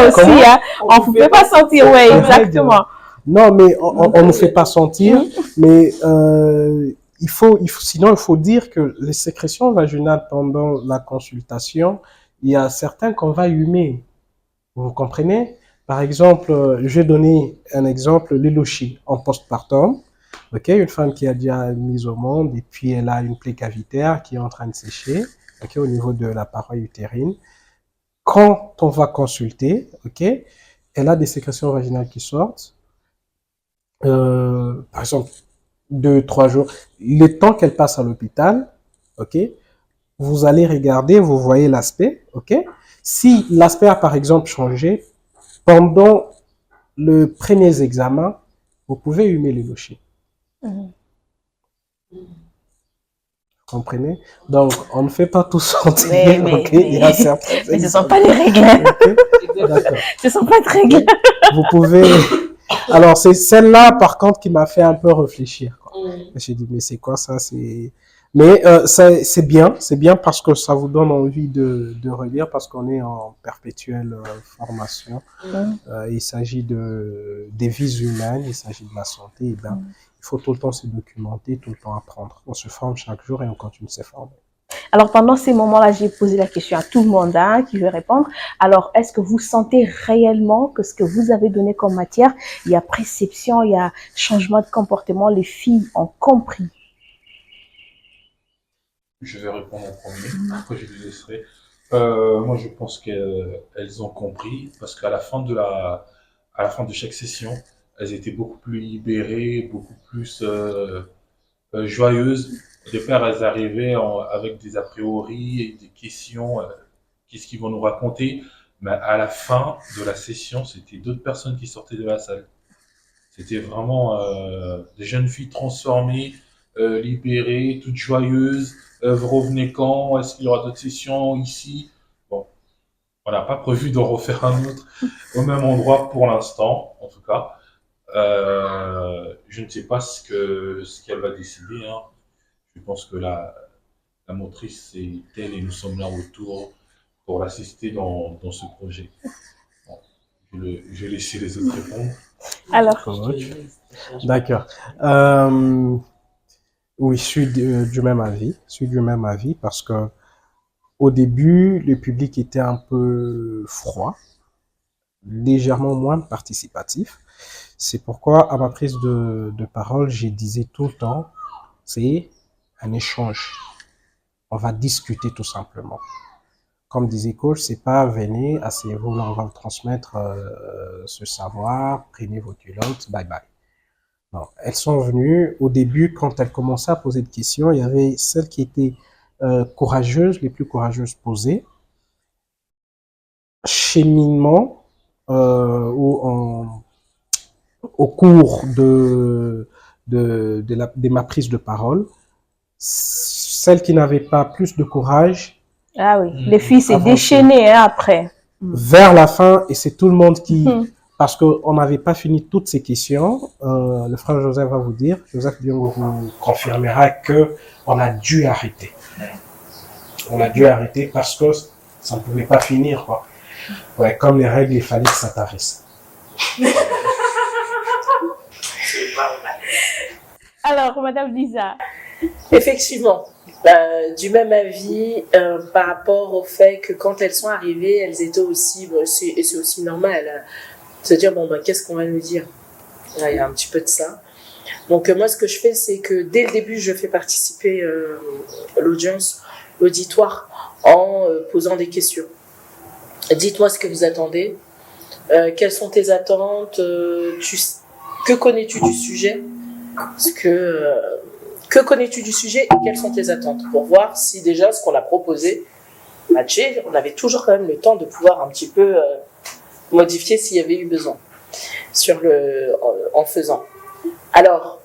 Aussi, hein. On ne peut pas sentir, ouais, exactement. Non, mais on ne fait pas sentir, mais sinon il faut dire que les sécrétions vaginales pendant la consultation, il y a certains qu'on va humer. Vous comprenez? Par exemple, je vais donner un exemple, l'élochie en postpartum. Ok, une femme qui a déjà mis au monde et puis elle a une plaie cavitaire qui est en train de sécher, ok, au niveau de la paroi utérine. Quand on va consulter, ok, elle a des sécrétions vaginales qui sortent. Par exemple, 2-3 jours. Le temps qu'elle passe à l'hôpital, ok, vous allez regarder, vous voyez l'aspect, ok. Si l'aspect a par exemple changé, pendant le premier examen, vous pouvez humer l'élochie. Vous comprenez? Donc, on ne fait pas tout sentir, ok? Il y a certains mais ce ne sont pas les règles. Okay? D'accord. Ce ne sont pas de règles. Vous pouvez... Alors, c'est celle-là, par contre, qui m'a fait un peu réfléchir, quoi. J'ai dit, mais c'est quoi ça? Mais c'est bien parce que ça vous donne envie de relire parce qu'on est en perpétuelle formation. Il s'agit des vies humaines, il s'agit de la santé. Et ben, il faut tout le temps se documenter, tout le temps apprendre. On se forme chaque jour et on continue de se former. Alors, pendant ces moments-là, j'ai posé la question à tout le monde qui veut répondre. Alors, est-ce que vous sentez réellement que ce que vous avez donné comme matière, il y a perception, il y a changement de comportement, les filles ont compris? Je vais répondre en premier, après je vous laisserai. Moi, je pense qu'elles ont compris parce qu'à la fin à la fin de chaque session, elles étaient beaucoup plus libérées, beaucoup plus joyeuses. Au départ, elles arrivaient avec des a priori et des questions, qu'est-ce qu'ils vont nous raconter. Mais à la fin de la session, c'était d'autres personnes qui sortaient de la salle. C'était vraiment des jeunes filles transformées, libérées, toutes joyeuses. Vous revenez quand? Est-ce qu'il y aura d'autres sessions ici? Bon, on n'a pas prévu d'en refaire un autre au même endroit pour l'instant, en tout cas. Je ne sais pas ce qu'elle va décider. Hein. Je pense que la motrice c'est elle et nous sommes là autour pour l'assister dans ce projet. Bon, je vais laisser les autres répondre. Alors, d'accord. Oui, je suis du même avis. Je suis du même avis parce que au début, le public était un peu froid, légèrement moins participatif. C'est pourquoi, à ma prise de parole, je disais tout le temps, c'est un échange. On va discuter tout simplement. Comme disait coach, c'est pas venez, asseyez-vous, là on va vous transmettre ce savoir, prenez vos culottes, bye bye. Non, elles sont venues au début quand elles commençaient à poser des questions. Il y avait celles qui étaient courageuses, les plus courageuses posées. Cheminement au cours de ma prise de parole, celles qui n'avaient pas plus de courage. Ah oui, les filles s'est déchaînées après. Vers la fin, et c'est tout le monde qui... Parce qu'on n'avait pas fini toutes ces questions, le frère Joseph va vous dire, Joseph bien vous confirmera que on a dû arrêter. On a dû arrêter parce que ça ne pouvait pas finir, quoi. Ouais, comme les règles, il fallait que ça t'arrête. Alors, Madame Lisa. Effectivement, du même avis par rapport au fait que quand elles sont arrivées, elles étaient aussi, et c'est aussi normal, se dire bon ben qu'est-ce qu'on va nous dire. Là, il y a un petit peu de ça. Donc moi ce que je fais c'est que dès le début je fais participer l'audience, l'auditoire en posant des questions. Dites-moi ce que vous attendez, quelles sont tes attentes, que connais-tu du sujet, que connais-tu du sujet et quelles sont tes attentes pour voir si déjà ce qu'on a proposé matché. On avait toujours quand même le temps de pouvoir un petit peu modifier s'il y avait eu besoin en faisant. Alors,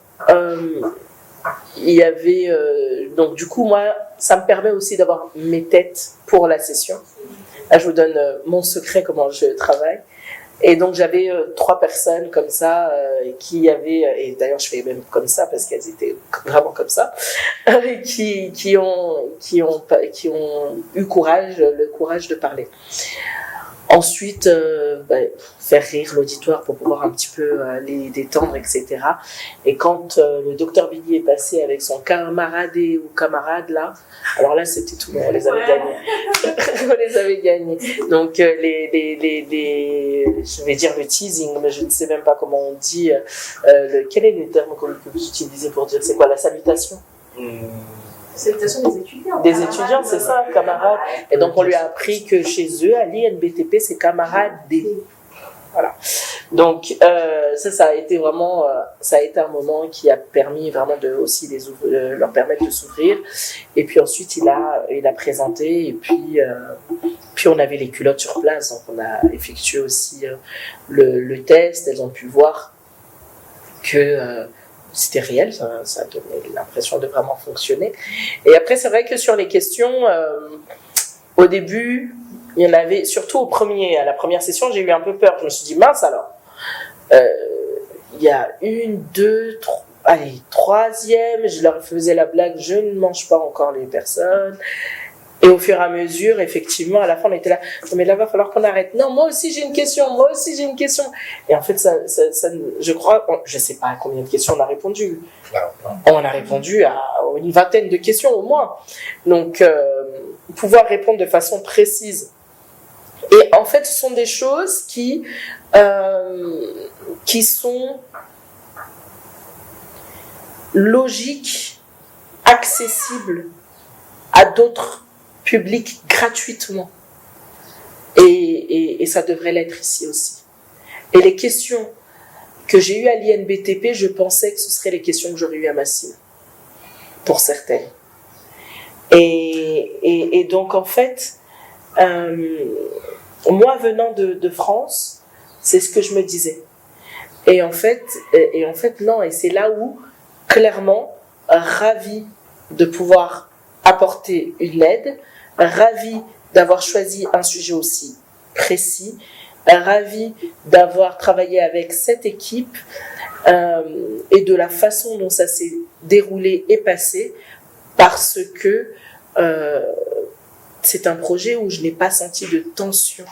il y avait donc du coup moi ça me permet aussi d'avoir mes têtes pour la session. Là je vous donne mon secret comment je travaille. Et donc j'avais 3 personnes comme ça qui avaient, et d'ailleurs je fais même comme ça parce qu'elles étaient vraiment comme ça, qui ont eu le courage de parler. Ensuite, faire rire l'auditoire pour pouvoir un petit peu les détendre, etc. Et quand le docteur Billy est passé avec son camarade ou camarade là, alors là c'était tout bon, on les avait gagnés. On les avait gagnés. Donc je vais dire le teasing, mais je ne sais même pas comment on dit. Quel est le terme que vous utilisez pour dire c'est quoi la salutation? Salutation des étudiants. Des étudiants, c'est ça, camarades. Et donc, on lui a appris que chez eux, à l'INBTP, c'est camarades D. Voilà. Donc, ça a été vraiment, ça a été un moment qui a permis vraiment de aussi leur permettre de s'ouvrir. Et puis ensuite, il a présenté. Et puis on avait les culottes sur place. Donc, on a effectué aussi le test. Elles ont pu voir que c'était réel, ça donnait l'impression de vraiment fonctionner. Et après, c'est vrai que sur les questions, au début, il y en avait, surtout à la première session, j'ai eu un peu peur. Je me suis dit, mince alors. Il y a allez, troisième, je leur faisais la blague, je ne mange pas encore les personnes. Et au fur et à mesure, effectivement, à la fin, on était là, non, mais là, va falloir qu'on arrête. Non, moi aussi, j'ai une question, moi aussi, j'ai une question. Et en fait, je crois, je sais pas à combien de questions on a répondu. On a répondu à une vingtaine de questions au moins. Donc, pouvoir répondre de façon précise. Et en fait, ce sont des choses qui sont logiques, accessibles à d'autres publics gratuitement. Et ça devrait l'être ici aussi. Et les questions que j'ai eues à l'INBTP, je pensais que ce seraient les questions que j'aurais eues à Massine, pour certaines. Et donc, en fait, moi, venant de France, c'est ce que je me disais. Et en fait, non. Et c'est là où, clairement, ravi de pouvoir apporter une aide, ravi d'avoir choisi un sujet aussi précis, ravi d'avoir travaillé avec cette équipe et de la façon dont ça s'est déroulé et passé, parce que c'est un projet où je n'ai pas senti de tension.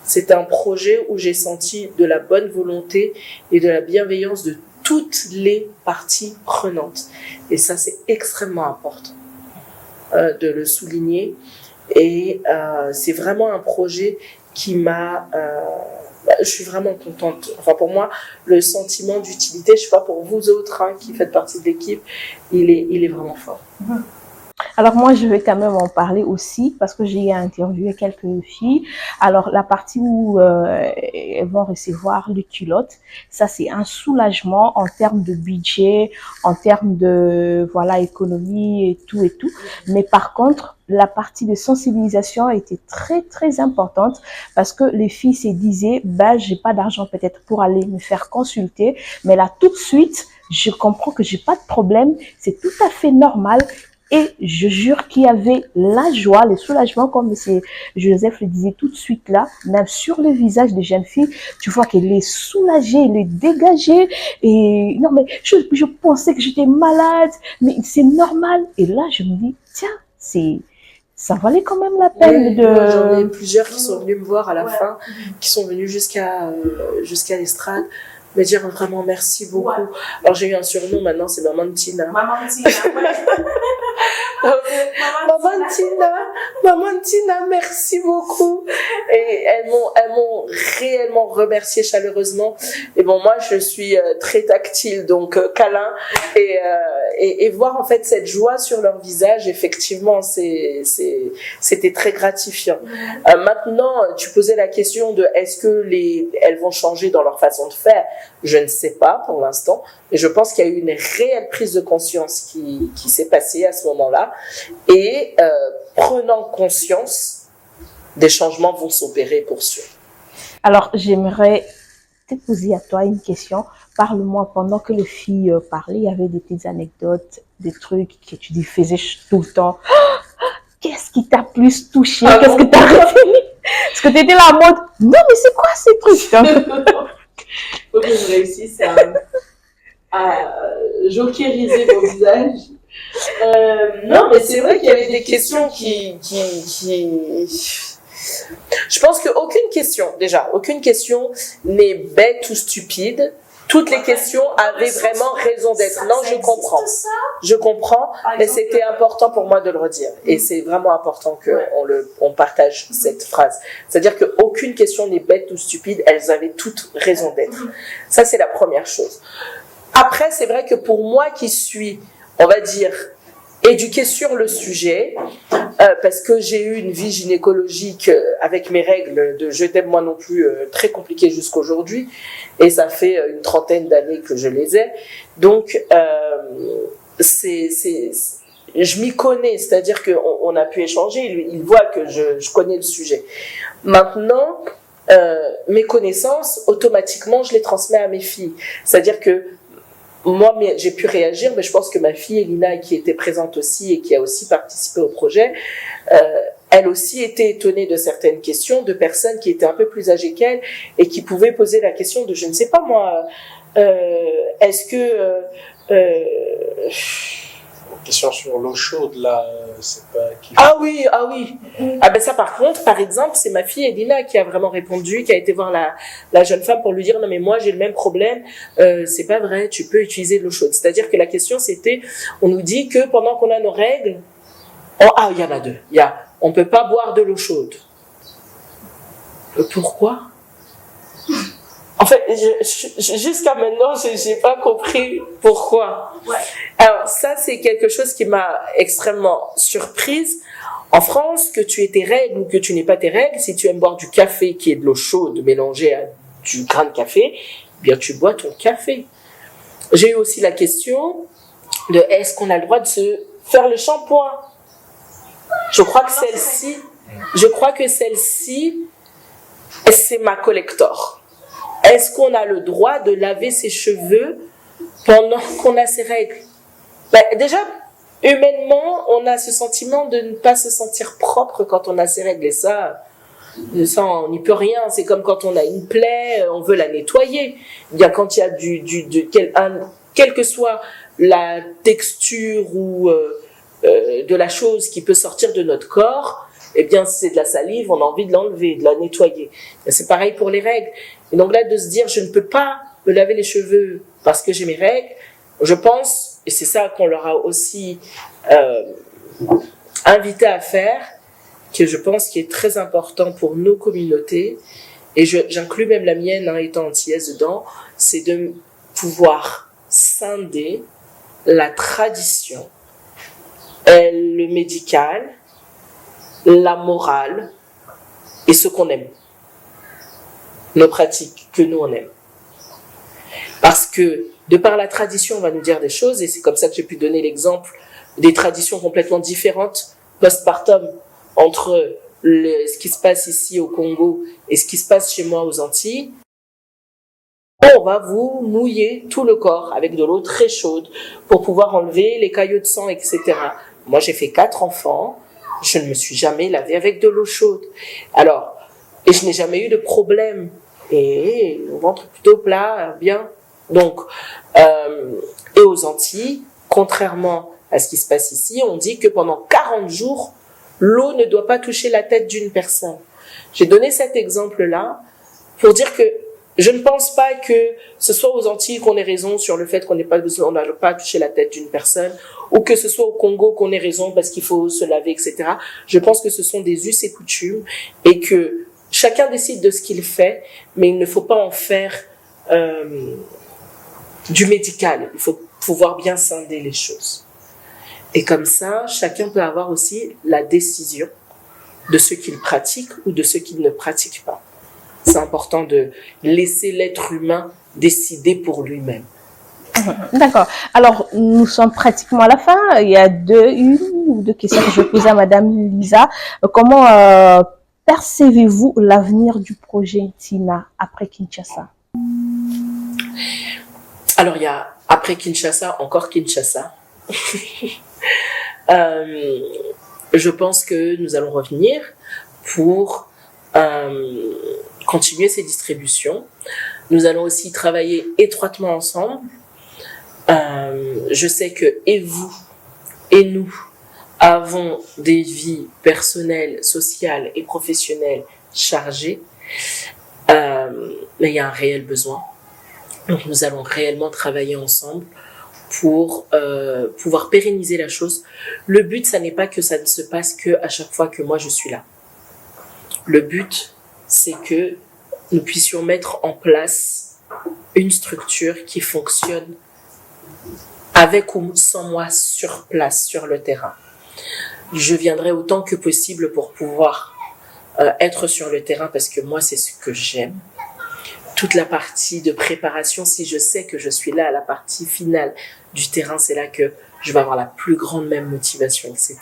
C'est un projet où j'ai senti de la bonne volonté et de la bienveillance de toutes les parties prenantes. Et ça, c'est extrêmement important de le souligner. Et c'est vraiment un projet qui m'a... je suis vraiment contente. Enfin, pour moi, le sentiment d'utilité, je sais pas pour vous autres qui faites partie de l'équipe, il est vraiment fort. Alors moi, je vais quand même en parler aussi parce que j'ai interviewé quelques filles. Alors la partie où elles vont recevoir les culottes, ça c'est un soulagement en termes de budget, en termes de économie et tout. Mais par contre, la partie de sensibilisation a été très très importante parce que les filles se disaient j'ai pas d'argent peut-être pour aller me faire consulter, mais là tout de suite je comprends que j'ai pas de problème, c'est tout à fait normal. Et je jure qu'il y avait la joie, le soulagement, comme M. Joseph le disait tout de suite là, même sur le visage des jeunes filles, tu vois qu'elle est soulagée, elle est dégagée. Et non, mais je pensais que j'étais malade, mais c'est normal. Et là, je me dis, tiens, ça valait quand même la peine de... J'en ai plusieurs qui sont venus me voir à la fin, qui sont venus jusqu'à l'estrade. Me dire vraiment merci beaucoup. Ouais. Alors j'ai eu un surnom maintenant, c'est Maman Tina. Maman Tina, Maman Tina, merci beaucoup. Et elles m'ont réellement remercié chaleureusement. Et bon, moi je suis très tactile, donc câlin. Et voir en fait cette joie sur leur visage, effectivement, c'était très gratifiant. Maintenant, tu posais la question de est-ce que elles vont changer dans leur façon de faire? Je ne sais pas pour l'instant, mais je pense qu'il y a eu une réelle prise de conscience qui s'est passée à ce moment-là. Et prenant conscience, des changements vont s'opérer pour sûr. Alors, j'aimerais te poser à toi une question. Parle-moi, pendant que les filles parlaient, il y avait des petites anecdotes, des trucs que tu faisais tout le temps. Qu'est-ce qui t'a plus touché? Qu'est-ce que t'as retenu? Parce que tu étais là en mode, non, mais c'est quoi ces trucs? Faut que je réussisse à jokeriser mon visage. Non, mais c'est vrai qu'il y avait des questions qui... Je pense qu'aucune question n'est bête ou stupide. Toutes les questions avaient vraiment raison d'être. Non, je comprends, mais c'était important pour moi de le redire. Et c'est vraiment important qu'on partage cette phrase. C'est-à-dire qu'aucune question n'est bête ou stupide, elles avaient toutes raison d'être. Ça, c'est la première chose. Après, c'est vrai que pour moi qui suis, on va dire, éduquée sur le sujet, parce que j'ai eu une vie gynécologique avec mes règles de je t'aime moi non plus très compliquée jusqu'aujourd'hui, et ça fait une trentaine d'années que je les ai. Donc je m'y connais, c'est-à-dire qu'on a pu échanger, il voit que je connais le sujet. Maintenant, mes connaissances, automatiquement, je les transmets à mes filles. C'est-à-dire que moi, j'ai pu réagir, mais je pense que ma fille Elina, qui était présente aussi et qui a aussi participé au projet, elle aussi était étonnée de certaines questions de personnes qui étaient un peu plus âgées qu'elle et qui pouvaient poser la question de, je ne sais pas moi, est-ce que Question sur l'eau chaude, là, c'est pas... Ah oui. Ah ben ça, par contre, par exemple, c'est ma fille Edina qui a vraiment répondu, qui a été voir la jeune femme pour lui dire, non mais moi j'ai le même problème, c'est pas vrai, tu peux utiliser de l'eau chaude. C'est-à-dire que la question c'était, on nous dit que pendant qu'on a nos règles, il y en a deux. On peut pas boire de l'eau chaude. Pourquoi? En fait, jusqu'à maintenant, j'ai pas compris pourquoi. Ouais. Alors, ça, c'est quelque chose qui m'a extrêmement surprise. En France, que tu aies tes règles ou que tu n'aies pas tes règles, si tu aimes boire du café qui est de l'eau chaude mélangée à du grain de café, eh bien, tu bois ton café. J'ai eu aussi la question de est-ce qu'on a le droit de se faire le shampoing? Je crois que celle-ci, c'est ma collector. Est-ce qu'on a le droit de laver ses cheveux pendant qu'on a ses règles? Déjà, humainement, on a ce sentiment de ne pas se sentir propre quand on a ses règles. Et ça on n'y peut rien. C'est comme quand on a une plaie, on veut la nettoyer. Bien, quand il y a quelle que soit la texture ou de la chose qui peut sortir de notre corps, eh bien, c'est de la salive, on a envie de l'enlever, de la nettoyer. Et c'est pareil pour les règles. Et donc là, de se dire, je ne peux pas me laver les cheveux parce que j'ai mes règles, je pense, et c'est ça qu'on leur a aussi invité à faire, que je pense qui est très important pour nos communautés, et j'inclus même la mienne, étant antillaise dedans, c'est de pouvoir scinder la tradition, le médical, la morale et ce qu'on aime. Nos pratiques que nous on aime. Parce que de par la tradition, on va nous dire des choses, et c'est comme ça que j'ai pu donner l'exemple des traditions complètement différentes postpartum entre ce qui se passe ici au Congo et ce qui se passe chez moi aux Antilles. On va vous mouiller tout le corps avec de l'eau très chaude pour pouvoir enlever les caillots de sang, etc. Moi, j'ai fait 4 enfants. Je ne me suis jamais lavée avec de l'eau chaude. Alors, et je n'ai jamais eu de problème. Et on ventre plutôt plat, bien. Donc, et aux Antilles, contrairement à ce qui se passe ici, on dit que pendant 40 jours, l'eau ne doit pas toucher la tête d'une personne. J'ai donné cet exemple-là pour dire que je ne pense pas que ce soit aux Antilles qu'on ait raison sur le fait qu'on n'a pas touché la tête d'une personne, ou que ce soit au Congo qu'on ait raison parce qu'il faut se laver, etc. Je pense que ce sont des us et coutumes et que chacun décide de ce qu'il fait, mais il ne faut pas en faire du médical. Il faut pouvoir bien scinder les choses. Et comme ça, chacun peut avoir aussi la décision de ce qu'il pratique ou de ce qu'il ne pratique pas. C'est important de laisser l'être humain décider pour lui-même. D'accord. Alors, nous sommes pratiquement à la fin. Il y a une ou deux questions que je vais poser à Madame Lisa. Comment percevez-vous l'avenir du projet Ntina après Kinshasa? Alors, il y a après Kinshasa, encore Kinshasa. Je pense que nous allons revenir pour continuer ces distributions. Nous allons aussi travailler étroitement ensemble. Je sais que et vous et nous avons des vies personnelles, sociales et professionnelles chargées, mais il y a un réel besoin. Donc nous allons réellement travailler ensemble pour pouvoir pérenniser la chose. Le but, ça n'est pas que ça ne se passe que à chaque fois que moi je suis là. Le but, c'est que nous puissions mettre en place une structure qui fonctionne avec ou sans moi sur place, sur le terrain. Je viendrai autant que possible pour pouvoir être sur le terrain parce que moi, c'est ce que j'aime. Toute la partie de préparation, si je sais que je suis là à la partie finale du terrain, c'est là que je vais avoir la plus grande même motivation, etc.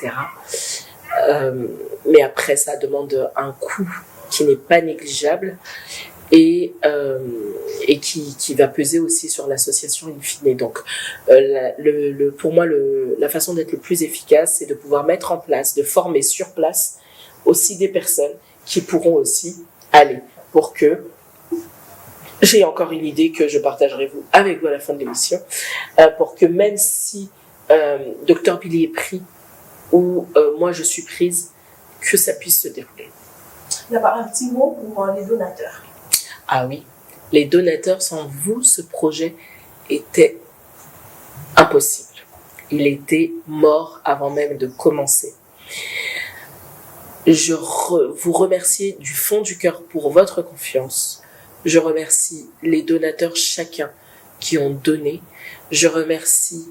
Mais après, ça demande un coût qui n'est pas négligeable et qui va peser aussi sur l'association in fine. Donc, pour moi, la façon d'être le plus efficace, c'est de pouvoir mettre en place, de former sur place aussi des personnes qui pourront aussi aller pour que J'ai encore une idée que je partagerai avec vous à la fin de l'émission, pour que même si Dr Billy est pris ou moi je suis prise, que ça puisse se dérouler. D'abord, un petit mot pour les donateurs. Ah oui, les donateurs, sans vous, ce projet était impossible. Il était mort avant même de commencer. Je vous remercie du fond du cœur pour votre confiance. Je remercie les donateurs chacun qui ont donné. Je remercie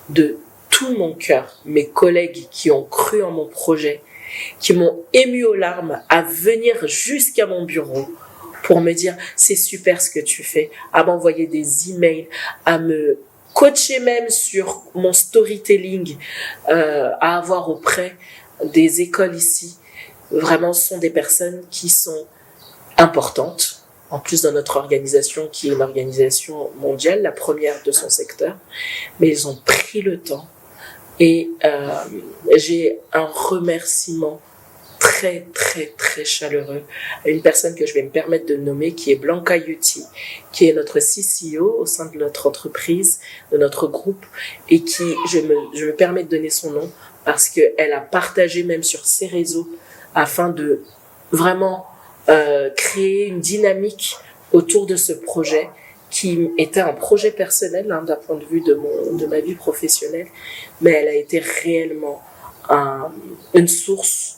de tout mon cœur mes collègues qui ont cru en mon projet, qui m'ont ému aux larmes à venir jusqu'à mon bureau pour me dire c'est super ce que tu fais, à m'envoyer des emails, à me coacher même sur mon storytelling, à avoir auprès des écoles ici. Vraiment, ce sont des personnes qui sont importantes, en plus dans notre organisation qui est une organisation mondiale, la première de son secteur, mais ils ont pris le temps et j'ai un remerciement très très très chaleureux à une personne que je vais me permettre de nommer qui est Blanca Yuti, qui est notre CCO au sein de notre entreprise, de notre groupe et qui, je me permets de donner son nom parce qu'elle a partagé même sur ses réseaux afin de vraiment créer une dynamique autour de ce projet qui était un projet personnel d'un point de vue de ma vie professionnelle, mais elle a été réellement une source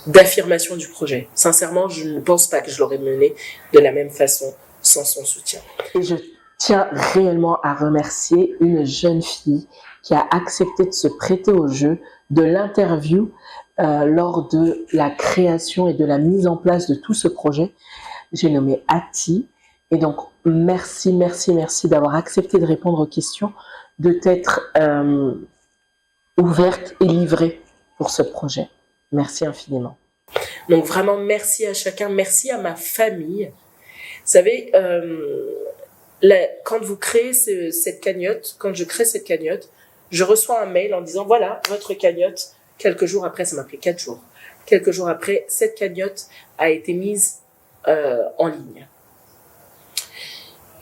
d'affirmation du projet. Sincèrement, je ne pense pas que je l'aurais mené de la même façon sans son soutien. Et je tiens réellement à remercier une jeune fille qui a accepté de se prêter au jeu de l'interview lors de la création et de la mise en place de tout ce projet. J'ai nommé Ati. Et donc, merci d'avoir accepté de répondre aux questions, de t'être ouverte et livrée pour ce projet. Merci infiniment. Donc vraiment, merci à chacun. Merci à ma famille. Vous savez, quand vous créez cette cagnotte, quand je crée cette cagnotte, je reçois un mail en disant, voilà, votre cagnotte. Quelques jours après, ça m'a pris 4 jours. Quelques jours après, cette cagnotte a été mise en ligne.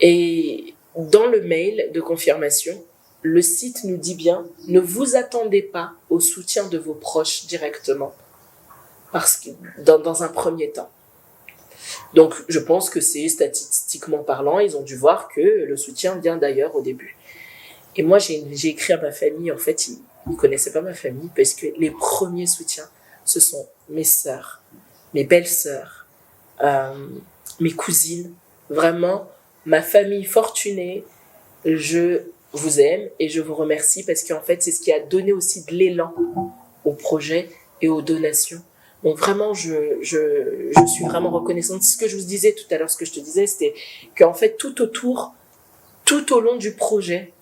Et dans le mail de confirmation, le site nous dit bien, ne vous attendez pas au soutien de vos proches directement, parce que dans un premier temps. Donc, je pense que c'est statistiquement parlant, ils ont dû voir que le soutien vient d'ailleurs au début. Et moi, j'ai écrit à ma famille, en fait, ils ne connaissaient pas ma famille, parce que les premiers soutiens, ce sont mes sœurs, mes belles-sœurs, mes cousines, vraiment, ma famille fortunée. Je vous aime et je vous remercie parce qu'en fait, c'est ce qui a donné aussi de l'élan au projet et aux donations. Donc vraiment, je suis vraiment reconnaissante. Ce que je vous disais tout à l'heure, ce que je te disais, c'était qu'en fait, tout au long du projet,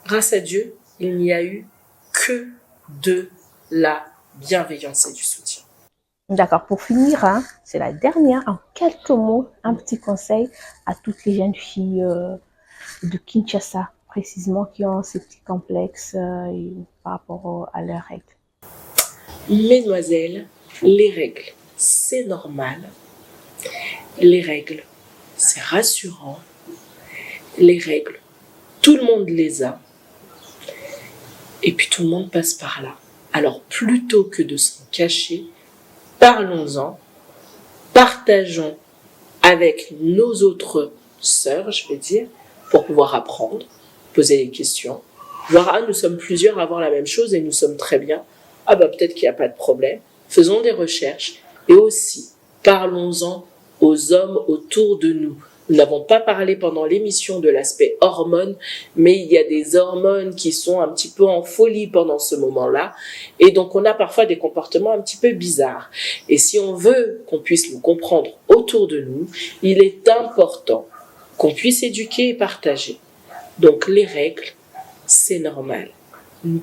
grâce à Dieu, il n'y a eu que de la bienveillance et du soutien. D'accord, pour finir, hein, c'est la dernière, en quelques mots, un petit conseil à toutes les jeunes filles de Kinshasa, précisément, qui ont ces petits complexes par rapport à leurs règles. Mesdemoiselles, les règles, c'est normal. Les règles, c'est rassurant. Les règles, tout le monde les a. Et puis tout le monde passe par là. Alors plutôt que de s'en cacher, parlons-en, partageons avec nos autres sœurs, je vais dire, pour pouvoir apprendre, poser des questions, voir, nous sommes plusieurs à avoir la même chose et nous sommes très bien, peut-être qu'il n'y a pas de problème, faisons des recherches et aussi parlons-en aux hommes autour de nous. Nous n'avons pas parlé pendant l'émission de l'aspect hormones, mais il y a des hormones qui sont un petit peu en folie pendant ce moment-là. Et donc, on a parfois des comportements un petit peu bizarres. Et si on veut qu'on puisse nous comprendre autour de nous, il est important qu'on puisse éduquer et partager. Donc, les règles, c'est normal.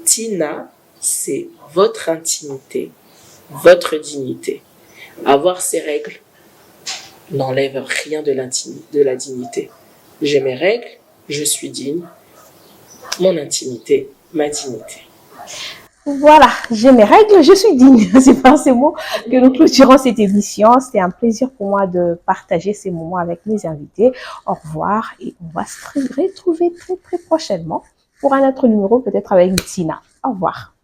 Tina, c'est votre intimité, votre dignité. Avoir ces règles n'enlève rien de la dignité. J'ai mes règles, je suis digne, mon intimité, ma dignité. Voilà, j'ai mes règles, je suis digne. C'est par ces mots que nous clôturons cette émission. C'était un plaisir pour moi de partager ces moments avec mes invités. Au revoir et on va se retrouver très prochainement pour un autre numéro, peut-être avec Tina. Au revoir.